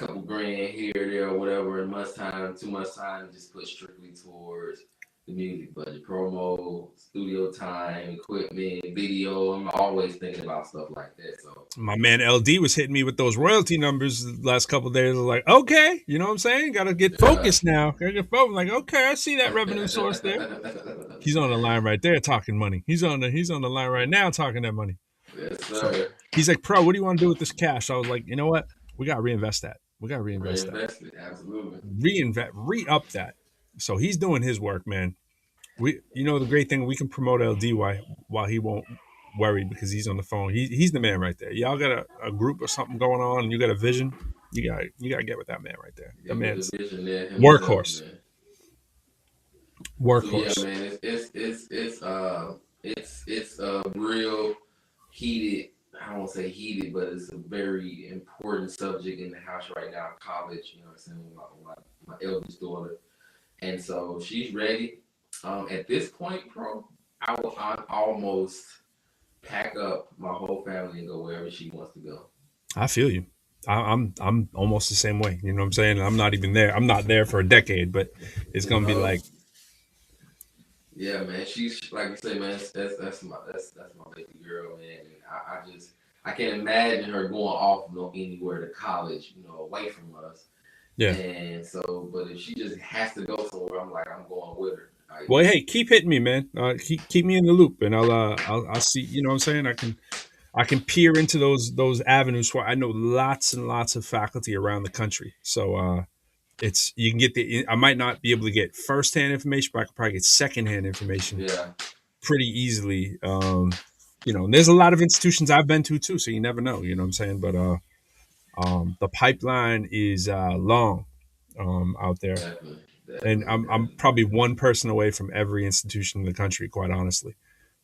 couple grand here, there, or whatever, and too much time, just put strictly towards the music budget, promo, studio time, equipment, video. I'm always thinking about stuff like that. So my man LD was hitting me with those royalty numbers the last couple of days. I was like, okay, you know what I'm saying? Got to get focused now. Got to get focused. I'm like, okay, I see that revenue source there. He's on the line right there talking money. He's on the line right now talking that money. Yes, sir. So he's like, Pro, what do you want to do with this cash? I was like, you know what? We got to reinvest that. We got to reinvest that. It, absolutely. Re-up that. So he's doing his work, man. The great thing, we can promote LD while he won't worry because he's on the phone. He's the man right there. Y'all got a group or something going on, and you got a vision. You got to get with that man right there. That man's workhorse. Workhorse. So yeah, man, it's a real heated. I won't say heated, but it's a very important subject in the house right now. College, you know what I'm saying? My eldest daughter, and so she's ready. At this point, Pro, I almost pack up my whole family and go wherever she wants to go. I feel you. I'm almost the same way. You know what I'm saying? I'm not even there. I'm not there for a decade, but it's gonna be like. Yeah, man. She's like you say, man. That's my baby girl, man. And I can't imagine her going off anywhere to college, away from us. Yeah. And so, but if she just has to go somewhere, I'm going with her. Well, hey, keep hitting me, man. Keep me in the loop, and I'll see. You know what I'm saying? I can peer into those avenues where I know lots and lots of faculty around the country. So you can get I might not be able to get firsthand information, but I can probably get secondhand information pretty easily. And there's a lot of institutions I've been to too, so you never know. You know what I'm saying? But the pipeline is long out there. Definitely. And I'm probably one person away from every institution in the country, quite honestly.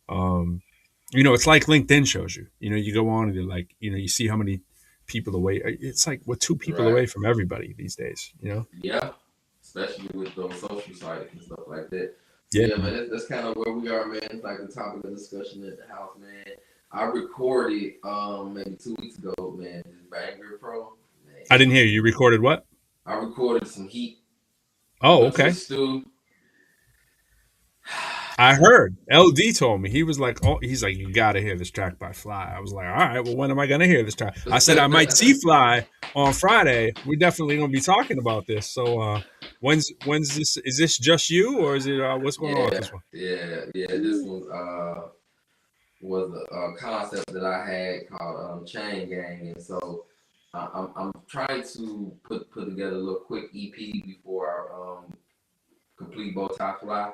It's like LinkedIn shows you. You go on and you're like, you see how many people away. It's like we're 2 people away from everybody these days. Yeah, especially with those social sites and stuff like that. Yeah, man, that's kind of where we are, man. It's like the topic of discussion at the house, man. I recorded maybe 2 weeks ago, man. This banger, Pro. Man. I didn't hear you. You recorded what? I recorded some heat. Oh, okay. I heard LD told me, he was like, you gotta hear this track by Fly. I was like, all right, well, when am I gonna hear this track? I said I might see Fly on Friday. We're definitely gonna be talking about this. So when's this? Is this just you, or is it what's going on with this one? Yeah. This one was a concept that I had called Chain Gang, and so I'm trying to put together a little quick EP before our complete bow tie Fly.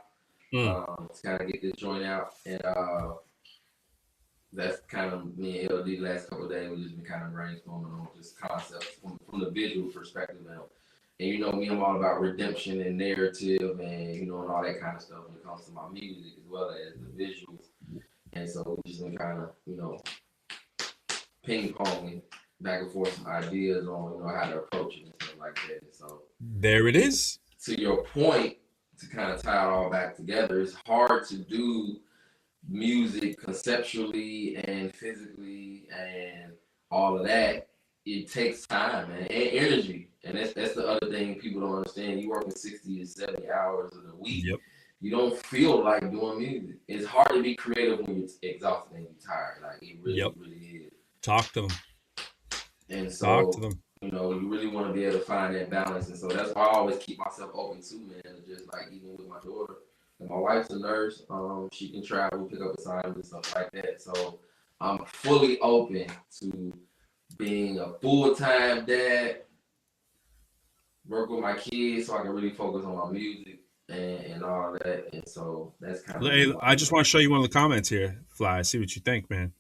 To kind of get this joint out, and that's kind of me and LD the last couple of days. We've just been kind of brainstorming on just concepts from the visual perspective now. And me, I'm all about redemption and narrative, and and all that kind of stuff when it comes to my music as well as the visuals. And so we've just been kind of ping ponging back and forth some ideas on how to approach it and stuff like that. And so there it is. To your point, to kind of tie it all back together, it's hard to do music conceptually and physically and all of that. It takes time and energy, and that's the other thing people don't understand. You working 60 to 70 hours in a week. Yep. You don't feel like doing music. It's hard to be creative when you're exhausted and you're tired. Like it really is. Talk to them. And so talk to them. You really want to be able to find that balance. And so that's why I always keep myself open too, man. Just like even with my daughter. And my wife's a nurse. She can travel, pick up assignments and stuff like that. So I'm fully open to being a full-time dad, work with my kids so I can really focus on my music and all that. And so that's kind of... Hey, I just want to show you one of the comments here, Fly. See what you think, man.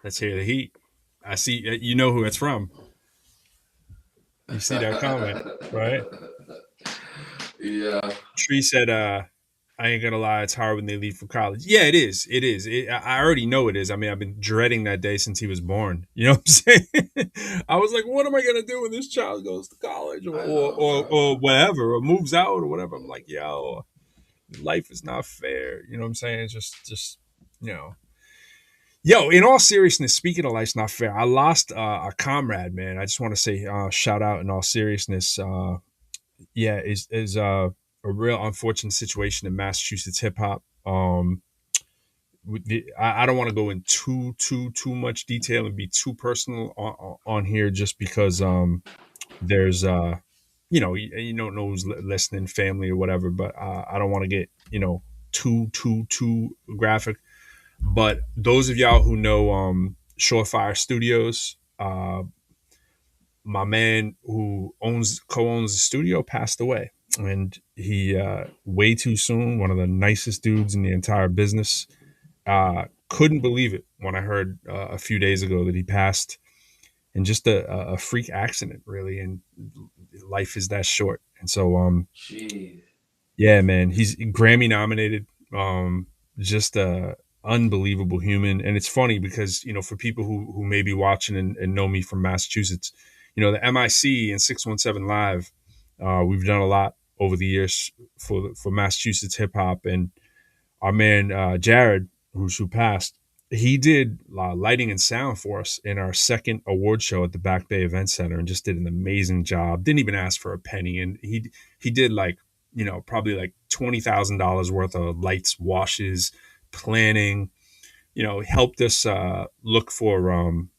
Let's hear the heat. I see, you know who it's from. You see that comment, right? Yeah. Tree said, I ain't gonna lie, it's hard when they leave for college. Yeah, it is. It is. I already know it is. I mean, I've been dreading that day since he was born. You know what I'm saying? I was like, what am I gonna do when this child goes to college or whatever, or moves out or whatever? I'm like, yo, life is not fair. You know what I'm saying? Just Yo, in all seriousness, speaking of life's not fair, I lost a comrade, man. I just want to say shout out in all seriousness. Yeah, is a real unfortunate situation in Massachusetts hip hop. I don't want to go in too much detail and be too personal on here, just because there's you don't know who's listening, family or whatever. But I don't want to get too graphic. But those of y'all who know Surefire Studios, my man who co-owns the studio passed away, and he way too soon. One of the nicest dudes in the entire business. Couldn't believe it when I heard a few days ago that he passed, and just a freak accident, really. And life is that short. And so, Jeez. yeah, man, he's Grammy nominated. Just a unbelievable human. And it's funny because, for people who may be watching and know me from Massachusetts, the MIC and 617 Live, we've done a lot over the years for Massachusetts hip hop. And our man Jared, who passed, he did lighting and sound for us in our second award show at the Back Bay Event Center, and just did an amazing job. Didn't even ask for a penny, and he did probably like $20,000 worth of lights, washes, planning. Helped us look for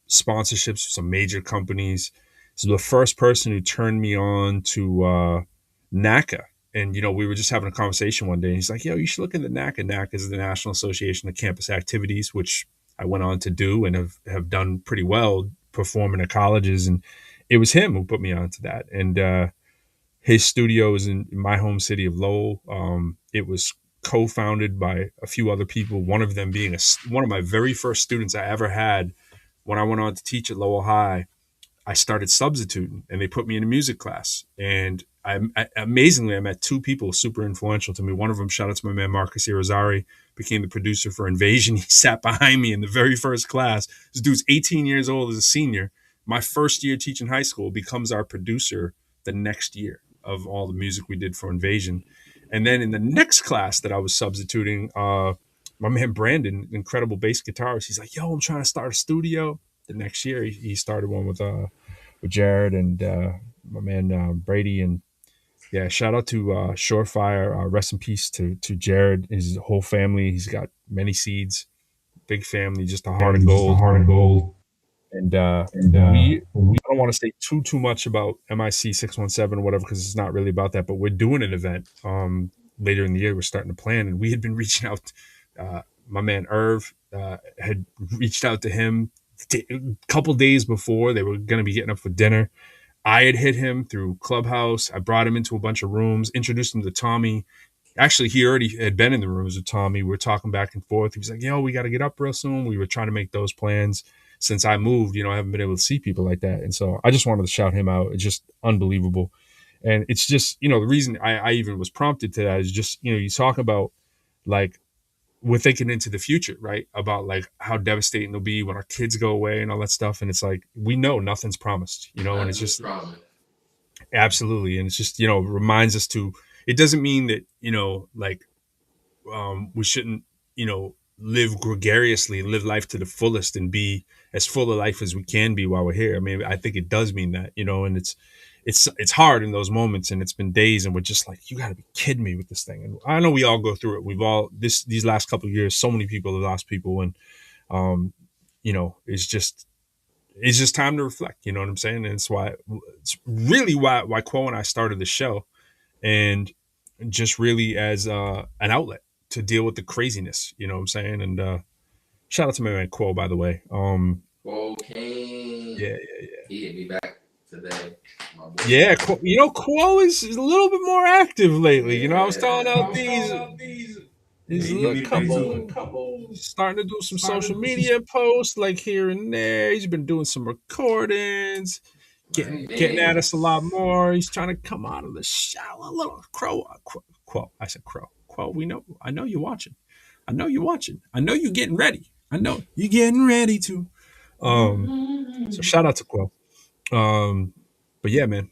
sponsorships with some major companies. So the first person who turned me on to NACA. And, we were just having a conversation one day, and he's like, yo, you should look into NACA. NACA is the National Association of Campus Activities, which I went on to do and have done pretty well performing at colleges. And it was him who put me onto that. And his studio is in my home city of Lowell. It was co-founded by a few other people, one of them being one of my very first students I ever had when I went on to teach at Lowell High. I started substituting, and they put me in a music class. And amazingly, I met two people super influential to me. One of them, shout out to my man Marcus Irizarry, became the producer for Invasion. He sat behind me in the very first class. This dude's 18 years old as a senior. My first year teaching high school, becomes our producer the next year of all the music we did for Invasion. And then in the next class that I was substituting, my man Brandon, incredible bass guitarist, he's like, yo, I'm trying to start a studio. The next year, he started one with Jared and my man Brady. And yeah, shout out to Surefire. Rest in peace to Jared, his whole family. He's got many seeds, big family, just a heart of gold. And I don't want to say too much about MIC 617 or whatever, because it's not really about that. But we're doing an event later in the year. We're starting to plan, and we had been reaching out. My man Irv had reached out to him a couple days before they were going to be getting up for dinner. I had hit him through Clubhouse. I brought him into a bunch of rooms, introduced him to Tommy. Actually, he already had been in the rooms with Tommy. We were talking back and forth. He was like, yo, we got to get up real soon. We were trying to make those plans. Since I moved, I haven't been able to see people like that. And so I just wanted to shout him out. It's just unbelievable. And it's just, the reason I even was prompted to that is just, you talk about, like, we're thinking into the future, right? About like how devastating it'll be when our kids go away and all that stuff. And it's like, we know nothing's promised, and it's just absolutely. And it's just, reminds us it doesn't mean that, we shouldn't, live gregariously and live life to the fullest and be as full of life as we can be while we're here. I mean, I think it does mean that, and it's hard in those moments, and it's been days, and we're just like, you got to be kidding me with this thing. And I know we all go through it. We've all these last couple of years, so many people have lost people, and it's just time to reflect. You know what I'm saying? And it's really why Quo and I started the show, and just really as an outlet to deal with the craziness. You know what I'm saying? And shout out to my man Quo, by the way. Quo came. Yeah. He hit me back today. Yeah, Quo is a little bit more active lately. I was telling out these little couple starting to do some social media posts like here and there. He's been doing some recordings, getting at us a lot more. He's trying to come out of the shower. A little Quo. I said Quo. We know. I know you're watching. I know you're getting ready. I know you're getting ready to. So shout out to Quo. But yeah, man,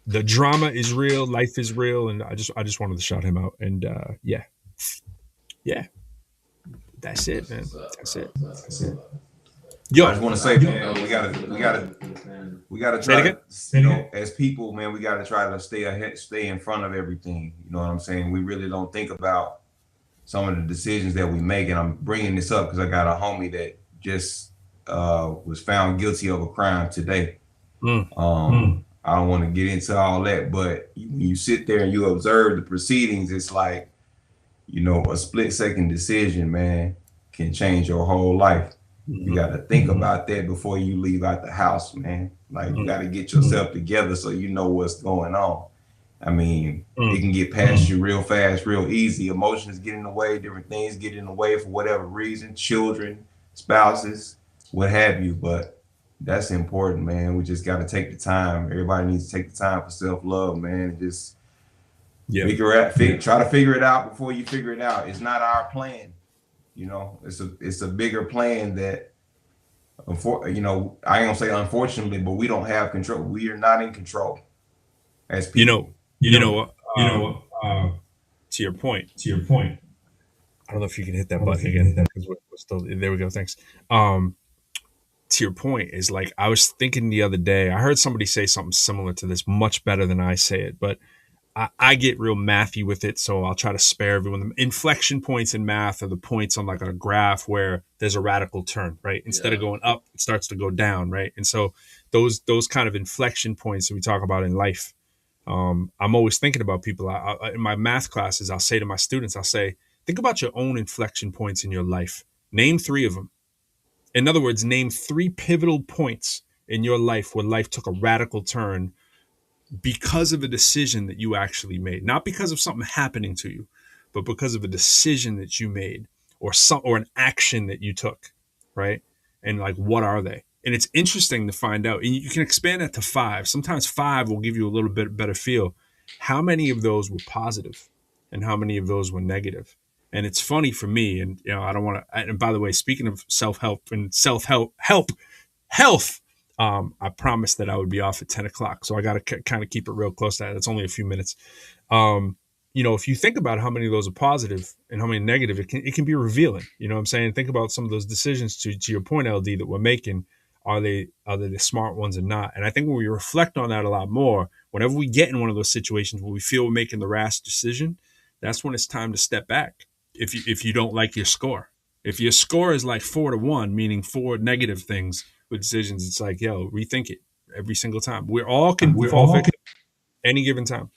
the drama is real, life is real, and I just wanted to shout him out. And yeah, That's it, man. What's up, That's bro? it. That's it. Yo, I just want to say, man, we gotta say it try again. to, you know, as people, man, we gotta try to stay ahead, stay in front of everything. You know what I'm saying? We really don't think about some of the decisions that we make. And I'm bringing this up because I got a homie that just was found guilty of a crime today. I don't want to get into all that, but when you sit there and you observe the proceedings, it's like, you know, a split-second decision, man, can change your whole life. You got to think about that before you leave out the house, man. Like, you got to get yourself together so you know what's going on. I mean, it can get past you real fast, real easy. Emotions get in the way, different things get in the way for whatever reason, children, spouses, what have you. But that's important, man. We just got to take the time. Everybody needs to take the time for self-love, man, and just try to figure it out before you figure it out. It's not our plan. You know, it's a bigger plan that, you know, I ain't gonna say unfortunately, but we don't have control. We are not in control as people. To your point. I don't know if you can hit that button again because we're still there. We go. Thanks. To your point is like I was thinking the other day. I heard somebody say something similar to this, much better than I say it, but I get real mathy with it, so I'll try to spare everyone. The inflection points in math are the points on like a graph where there's a radical turn, right? Instead of going up, it starts to go down, right? And so those kind of inflection points that we talk about in life, I'm always thinking about people. In my math classes, I'll say to my students, think about your own inflection points in your life. Name 3 of them. In other words, name 3 pivotal points in your life where life took a radical turn because of a decision that you actually made, not because of something happening to you, but because of a decision that you made or an action that you took, right? And like, what are they? And it's interesting to find out. And you can expand that to 5. Sometimes 5 will give you a little bit better feel. How many of those were positive and how many of those were negative? And it's funny for me, and you know, I don't want to. And by the way, speaking of self-help and health, I promised that I would be off at 10 o'clock. So I got to kind of keep it real close to that. It's only a few minutes. You know, if you think about how many of those are positive and how many negative, it can be revealing. You know what I'm saying? Think about some of those decisions to your point, LD, that we're making. Are they the smart ones or not? And I think when we reflect on that a lot more, whenever we get in one of those situations where we feel we're making the rash decision, that's when it's time to step back. If you don't like your score, if your score is like 4-1, meaning 4 negative things with decisions, it's like, yo, rethink it every single time. We're all fall victim any given time.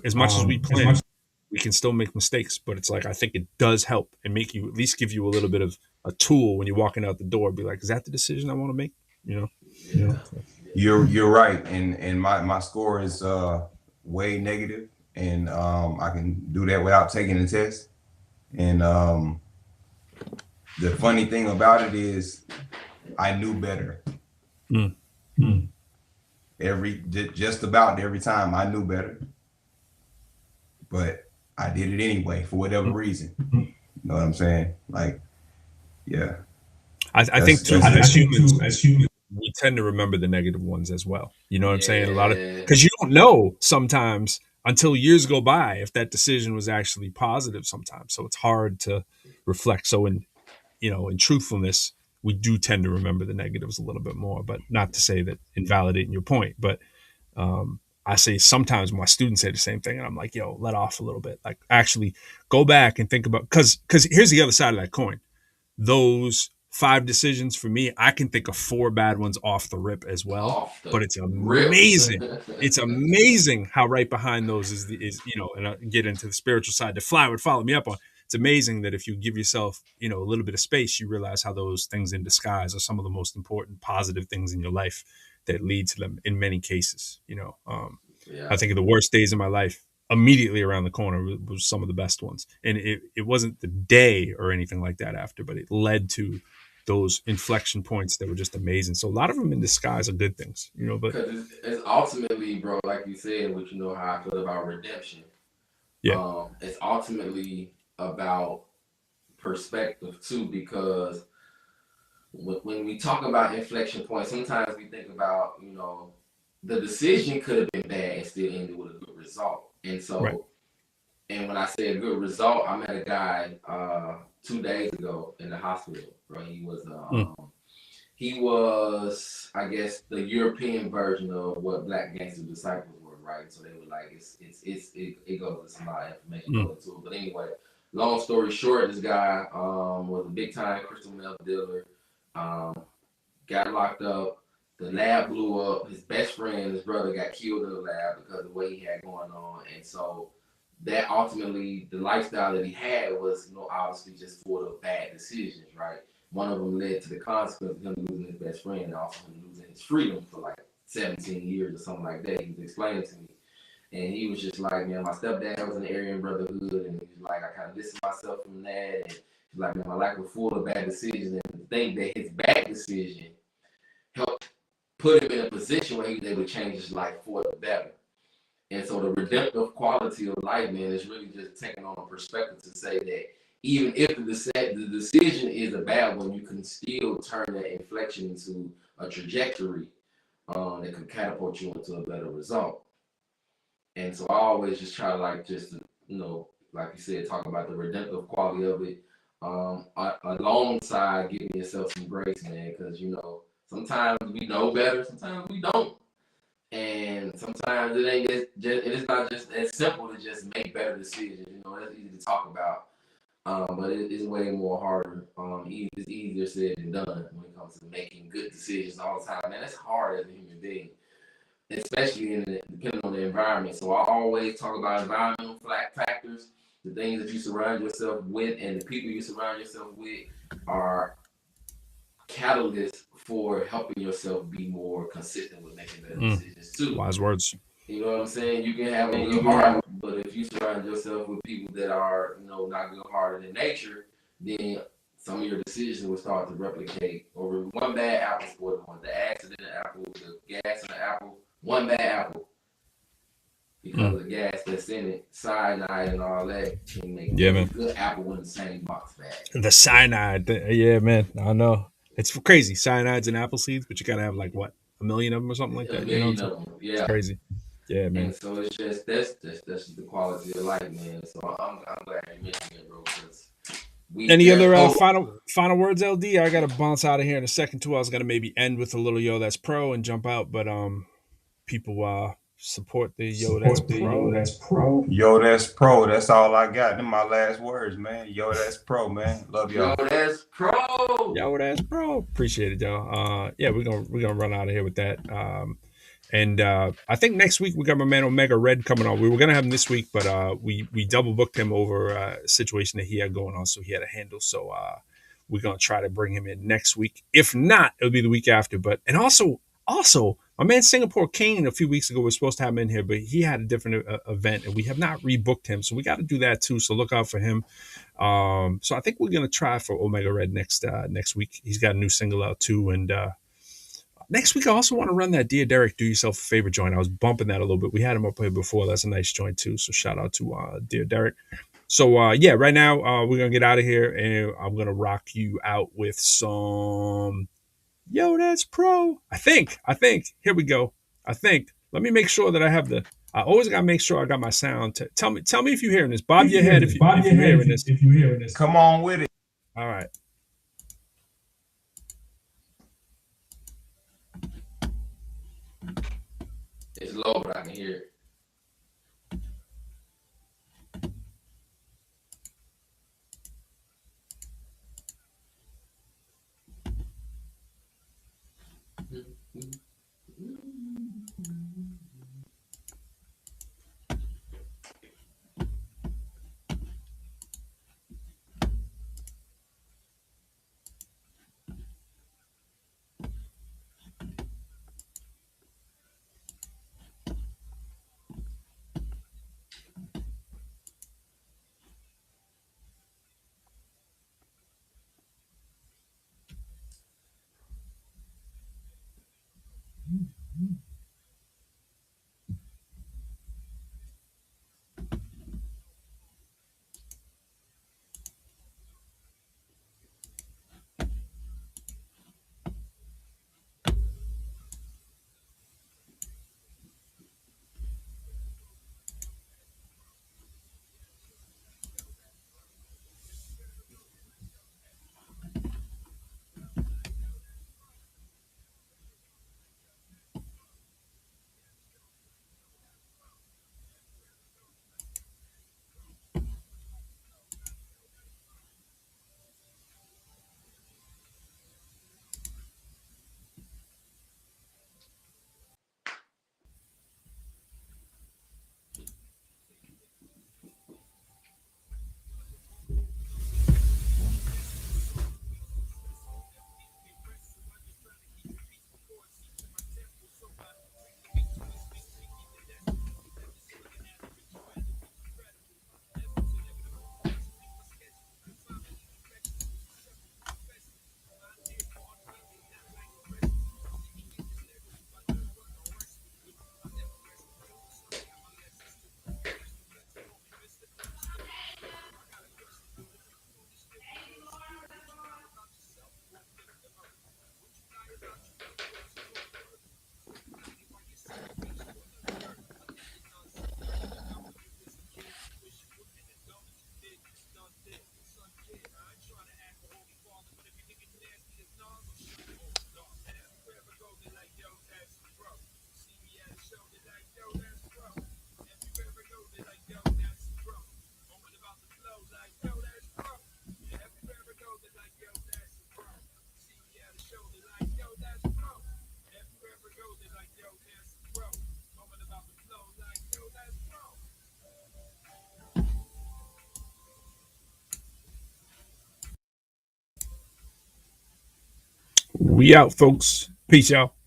As much as we plan, we can still make mistakes, but it's like, I think it does help and make you, at least give you a little bit of a tool when you're walking out the door. Be like, is that the decision I want to make? You know? You're right. And my score is way negative, and I can do that without taking the test. And the funny thing about it is I knew better. Just about every time I knew better, but I did it anyway for whatever reason. You know what I'm saying? Like, yeah. I think too, as humans, we tend to remember the negative ones as well. You know what I'm saying? Because you don't know sometimes until years go by if that decision was actually positive sometimes. So it's hard to reflect. So in truthfulness, we do tend to remember the negatives a little bit more, but not to say that invalidating your point. But I say sometimes my students say the same thing, and I'm like, yo, let off a little bit. Like, actually go back and think about, because here's the other side of that coin. Those 5 decisions for me, I can think of 4 bad ones off the rip as well. But it's amazing. It's amazing how right behind those is and I get into the spiritual side that Fly would follow me up on. It's amazing that if you give yourself, a little bit of space, you realize how those things in disguise are some of the most important positive things in your life that lead to them in many cases. I think of the worst days of my life immediately around the corner was some of the best ones. And it wasn't the day or anything like that after, but it led to those inflection points that were just amazing. So a lot of them in disguise are good things, but because it's ultimately, bro, like you said, which you know how I feel about redemption. Yeah. It's ultimately about perspective too, because when we talk about inflection points, sometimes we think about, the decision could have been bad and still ended with a good result. And so, right. And when I say a good result, I met a guy 2 days ago in the hospital, bro. He was, I guess, the European version of what Black Gangster Disciples were, right? So they were like, it goes, it's a lot of information going into it. But anyway, long story short, this guy was a big time crystal meth dealer. Got locked up. The lab blew up. His best friend, his brother, got killed in the lab because of the way he had going on. And so that ultimately, the lifestyle that he had was, obviously just full of bad decisions, right? One of them led to the consequence of him losing his best friend and also him losing his freedom for like 17 years or something like that. He was explaining to me. And he was just like, man, my stepdad was in the Aryan Brotherhood, and he was like, I kind of distanced myself from that. And he's like, man, my life was full of bad decisions. And to think that his bad decision helped put him in a position where he was able to change his life for the better. And so the redemptive quality of life, man, is really just taking on a perspective to say that even if the decision is a bad one, you can still turn that inflection into a trajectory that could catapult you into a better result. And so I always just try to like like you said, talk about the redemptive quality of it, alongside giving yourself some grace, man, because sometimes we know better, sometimes we don't. And sometimes it ain't it's not just as simple to just make better decisions. That's easy to talk about, but it is way more harder. It's easier said than done when it comes to making good decisions all the time. Man, it's hard as a human being, especially depending on the environment. So I always talk about environmental factors. The things that you surround yourself with and the people you surround yourself with are catalysts for helping yourself be more consistent with making better decisions too. Wise words. You know what I'm saying? You can have a good heart, but if you surround yourself with people that are, not good hearted in nature, then some of your decisions will start to replicate. Or one bad apple spoils one. The accident apple, the gas in the apple, one bad apple. Because of the gas that's in it, cyanide and all that can make a good apple in the same box bag. The cyanide, yeah, man, I know. It's crazy. Cyanide's in apple seeds, but you gotta have like what, 1,000,000 of them or something like that. A million of them, yeah. It's crazy. Yeah, man. And so it's just that's just the quality of life, man. So I'm glad you mentioned it, bro. Any other final words, LD? I gotta bounce out of here in a second too. I was gonna maybe end with a little Yo That's Pro and jump out, but people support the Yo That's Pro. Yo That's Pro. That's all I got. Them my last words, man. Yo That's Pro, man. Love y'all. Yo That's Pro. Yo That's Pro. Appreciate it, y'all. Yeah, we're gonna run out of here with that. And I think next week we got my man Omega Red coming on. We were gonna have him this week, but we double booked him over a situation that he had going on, so he had to handle. So we're gonna try to bring him in next week. If not, it'll be the week after. But and also my man Singapore King a few weeks ago was supposed to have him in here, but he had a different event, and we have not rebooked him. So we got to do that too. So look out for him. So I think we're gonna try for Omega Red next week. He's got a new single out too, and next week I also want to run that Dear Derek Do Yourself a Favor joint. I was bumping that a little bit. We had him up here before. That's a nice joint too. So shout out to Dear Derek. So yeah, right now we're gonna get out of here, and I'm gonna rock you out with some Yo That's Pro. I think. Here we go. Let me make sure that I have I always gotta make sure I got my sound. Tell me if you're hearing this. Bob your head if you're hearing this. Come on with it. All right. It's low, but I can hear it. We out, folks. Peace, y'all.